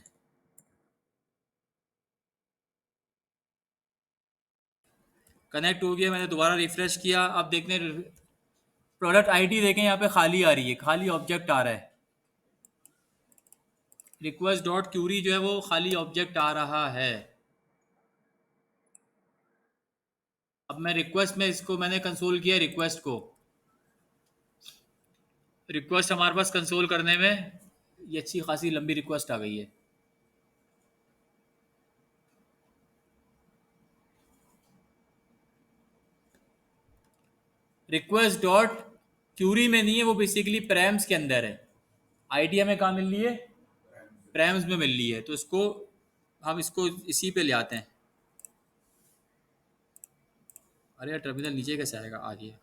कनेक्ट हो गया, मैंने दोबारा रिफ्रेश किया, अब देखने प्रोडक्ट आईडी देखें, यहाँ पे खाली आ रही है, खाली ऑब्जेक्ट आ रहा है। रिक्वेस्ट डॉट क्यूरी जो है वो खाली ऑब्जेक्ट आ रहा है। अब मैं रिक्वेस्ट में इसको मैंने कंसोल किया रिक्वेस्ट को, रिक्वेस्ट हमारे पास कंसोल करने में ये अच्छी खासी लंबी रिक्वेस्ट आ गई है। रिक्वेस्ट डॉट क्यूरी में नहीं है, वो बेसिकली प्रैम्स के अंदर है। आईडी हमें कहाँ मिल रही है, प्रैम्स में मिल रही है, तो इसको हम इसको इसी पे ले आते हैं। अरे यार, टर्मिनल नीचे कैसे आएगा, आ गया।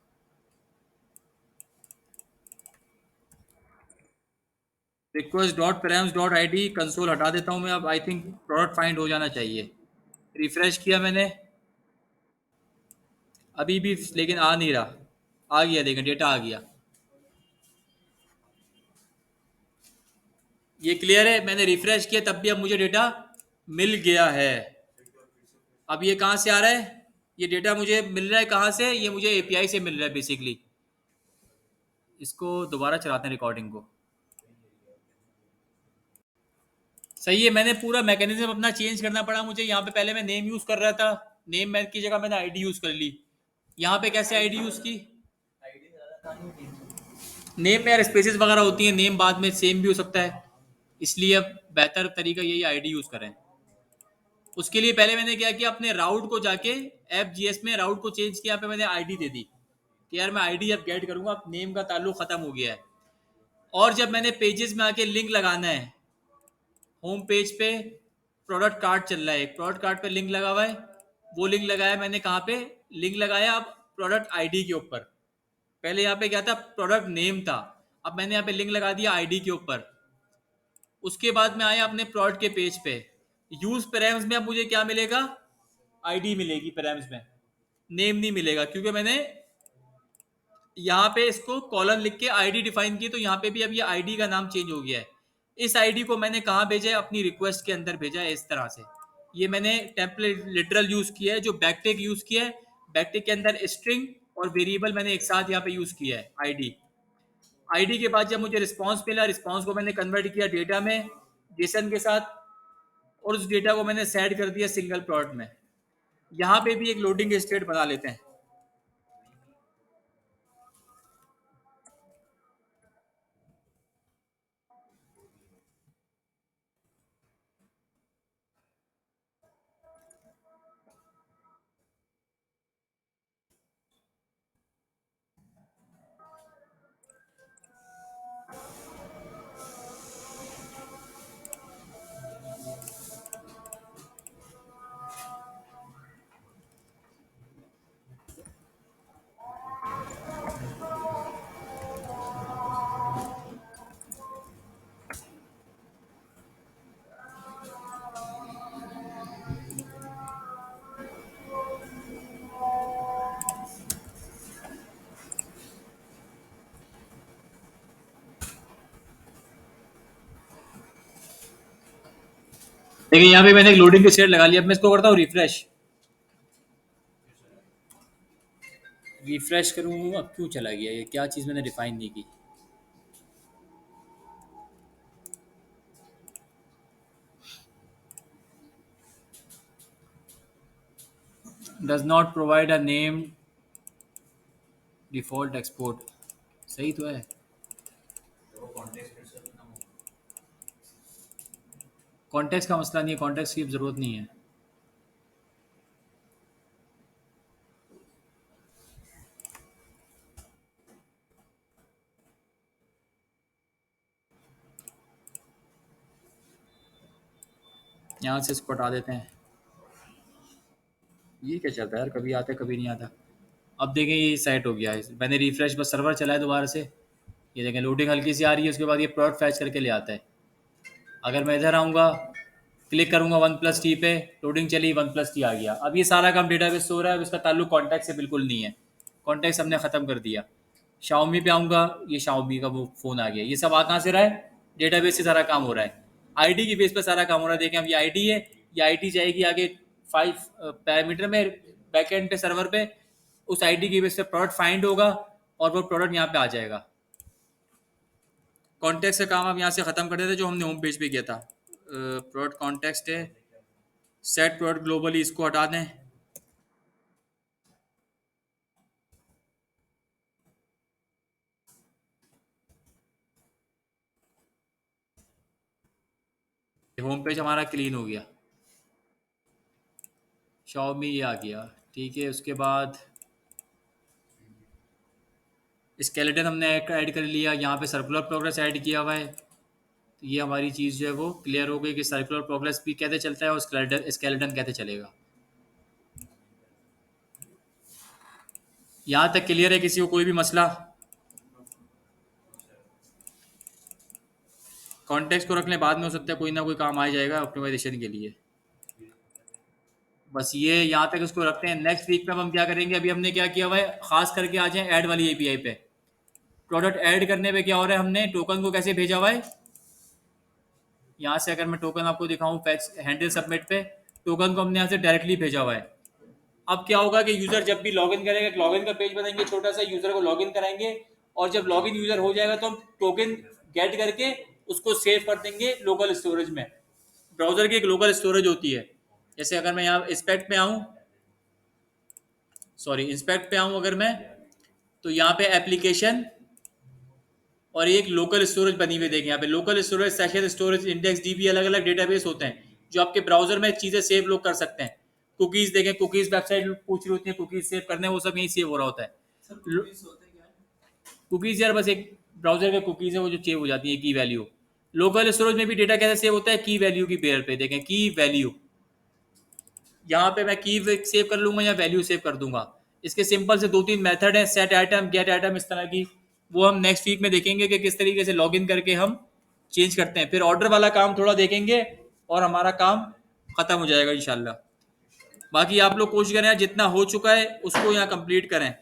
Request dot params dot I D, console हटा देता हूँ मैं अब। आई थिंक प्रोडक्ट फाइंड हो जाना चाहिए। रिफ्रेश किया मैंने, अभी भी लेकिन आ नहीं रहा। आ गया, देखें डेटा आ गया। ये क्लियर है, मैंने रिफ्रेश किया तब भी अब मुझे डेटा मिल गया है। अब ये कहाँ से आ रहा है, ये डेटा मुझे मिल रहा है कहाँ से, ये मुझे एपीआई से मिल रहा है बेसिकली। इसको दोबारा चलाते हैं रिकॉर्डिंग को। सही है, मैंने पूरा मैकेनिज्म अपना चेंज करना पड़ा मुझे। यहाँ पे पहले मैं नेम यूज कर रहा था, नेम मैन की जगह मैंने आईडी यूज कर ली। यहाँ पे कैसे आईडी यूज की, नेम में यार स्पेसेस वगैरह होती हैं, नेम बाद में सेम भी हो सकता है, इसलिए अब बेहतर तरीका यही आईडी यूज करें। उसके लिए पहले मैंने क्या किया, अपने राउट को जाके एफ जी एस में राउट को चेंज किया, पे मैंने आईडी दे दी कि यार मैं आईडी अब गेट करूंगा, अब नेम का ताल्लुक खत्म हो गया है। और जब मैंने पेजेस में आके लिंक लगाना है, होम पेज पे प्रोडक्ट कार्ड चल रहा है, एक प्रोडक्ट कार्ड पे लिंक लगा हुआ है, वो लिंक लगाया मैंने कहाँ पे, लिंक लगाया अब प्रोडक्ट आईडी के ऊपर। पहले यहाँ पे क्या था, प्रोडक्ट नेम था, अब मैंने यहाँ पे लिंक लगा दिया आईडी के ऊपर। उसके बाद मैं आया अपने प्रोडक्ट के पेज पे, यूज पैराम्स में अब मुझे क्या मिलेगा, आईडी मिलेगी पैराम्स में, नेम नहीं मिलेगा, क्योंकि मैंने यहाँ पे इसको कॉलन लिख के आईडी डिफाइन की, तो यहाँ पे भी अब ये आईडी का नाम चेंज हो गया है। इस आईडी को मैंने कहाँ भेजा है, अपनी रिक्वेस्ट के अंदर भेजा है, इस तरह से। ये मैंने टेम्पलेट लिटरल यूज किया है, जो बैकटिक यूज किया है, बैकटिक के अंदर स्ट्रिंग और वेरिएबल मैंने एक साथ यहाँ पे यूज किया है आईडी। आईडी के बाद जब मुझे रिस्पॉन्स मिला, रिस्पॉन्स को मैंने कन्वर्ट किया डेटा में जेसन के साथ, और उस डेटा को मैंने सेट कर दिया सिंगल प्लॉट में। यहाँ पे भी एक लोडिंग स्टेट बना लेते हैं। देखिए यहाँ पे मैंने एक लोडिंग स्टेट लगा लिया, अब मैं इसको करता हूँ रिफ्रेश। रिफ्रेश करूँ, अब क्यों चला गया ये, क्या चीज़ मैंने डिफाइन नहीं की। Does not provide a name default export, सही तो है। कॉन्टेक्स्ट का मसला नहीं है, कॉन्टेक्स्ट की ज़रूरत नहीं है। यहाँ से इसको हटा देते हैं। ये क्या चलता है यार, कभी आता है कभी नहीं आता। अब देखें ये सेट हो गया है, मैंने रिफ्रेश बस सर्वर चलाया दोबारा से, ये देखें लोडिंग हल्की सी आ रही है, उसके बाद ये प्रोडक्ट फैच करके ले आता है। अगर मैं इधर आऊँगा, क्लिक करूँगा वन प्लस टी पे, लोडिंग चली, वन प्लस टी आ गया। अब ये सारा काम डेटाबेस से हो रहा है, अब इसका ताल्लुक कॉन्टैक्ट से बिल्कुल नहीं है, कॉन्टैक्ट हमने ख़त्म कर दिया। शाओमी पे आऊँगा, ये शाओमी का वो फ़ोन आ गया। ये सब आ कहाँ से रहा है, डेटाबेस से सारा काम हो रहा है, आईडी की बेस पे सारा काम हो रहा है। देखें अब ये आईडी है, ये आईडी जाएगी आगे 5 पैरामीटर में बैकएंड पे सर्वर पे, उस आईडी की बेस पे प्रोडक्ट फाइंड होगा और वो प्रोडक्ट यहाँ पे आ जाएगा। कॉन्टेक्स्ट का काम हम यहाँ से ख़त्म कर देते जो हमने होम पेज पे किया था। प्रोडक्ट कॉन्टेक्स्ट है, सेट प्रोडक्ट ग्लोबली, इसको हटा दें। होम पेज हमारा क्लीन हो गया, Xiaomi ये आ गया, ठीक है। उसके बाद स्केलेटन हमने ऐड कर लिया, यहाँ पे सर्कुलर प्रोग्रेस ऐड किया हुआ है, तो ये हमारी चीज़ जो है वो क्लियर हो गई कि सर्कुलर प्रोग्रेस भी कैसे चलता है और स्केलेटन कैसे चलेगा। यहाँ तक क्लियर है, किसी को कोई भी मसला। कॉन्टेक्स्ट को रख लें, बाद में हो सकता है कोई ना कोई काम आ जाएगा ऑप्टिमाइजेशन के लिए। बस ये यहाँ तक इसको रखते हैं। नेक्स्ट वीक में हम क्या करेंगे, अभी हमने क्या किया हुआ है, खास करके आ जाए ऐड वाली एपीआई पे। प्रोडक्ट ऐड करने पे क्या हो रहा है, हमने टोकन को कैसे भेजा हुआ है। यहाँ से अगर मैं टोकन आपको दिखाऊं, फैच हैंडल सबमिट पे, टोकन को हमने यहाँ से डायरेक्टली भेजा हुआ है। अब क्या होगा कि यूजर जब भी लॉगिन करेगा, लॉगिन का पेज बनाएंगे छोटा सा, यूजर को लॉगिन कराएंगे, और जब लॉगिन यूजर हो जाएगा तो हम टोकन गेट करके उसको सेव कर देंगे लोकल स्टोरेज में। ब्राउजर की एक लोकल स्टोरेज होती है। जैसे अगर मैं यहाँ इंस्पेक्ट पे आऊँ, सॉरी इंस्पेक्ट पे आऊँ अगर मैं, तो यहाँ पे एप्लीकेशन और एक लोकल स्टोरेज बनी हुई देखें यहाँ पे, local storage, session storage, index dB, अलग अलग डेटाबेस होते हैं जो आपके ब्राउजर में चीजें सेव लोग कर सकते हैं। कुकीज देखें, कुकीज वेबसाइट पूछ रही होती है कुकीज सेव करने, वो सब यहीं सेव हो रहा होता है।
सर cookies होते क्या है?
कुकीज यार बस एक ब्राउजर के कुकीज है वो जो सेव हो जाती है की वैल्यू। लोकल स्टोरेज में भी डेटा कैसे सेव होता है, की वैल्यू की पेयर पे देखें, की वैल्यू, यहाँ पे मैं की सेव कर लूंगा या वैल्यू सेव कर दूंगा। इसके सिंपल से 2-3 मेथड है, सेट आइटम, गेट आइटम, इस तरह की। वो हम नेक्स्ट वीक में देखेंगे कि किस तरीके से लॉगिन करके हम चेंज करते हैं। फिर ऑर्डर वाला काम थोड़ा देखेंगे और हमारा काम खत्म हो जाएगा इंशाल्लाह। बाकी आप लोग कोशिश करें यार जितना हो चुका है उसको यहाँ कंप्लीट करें।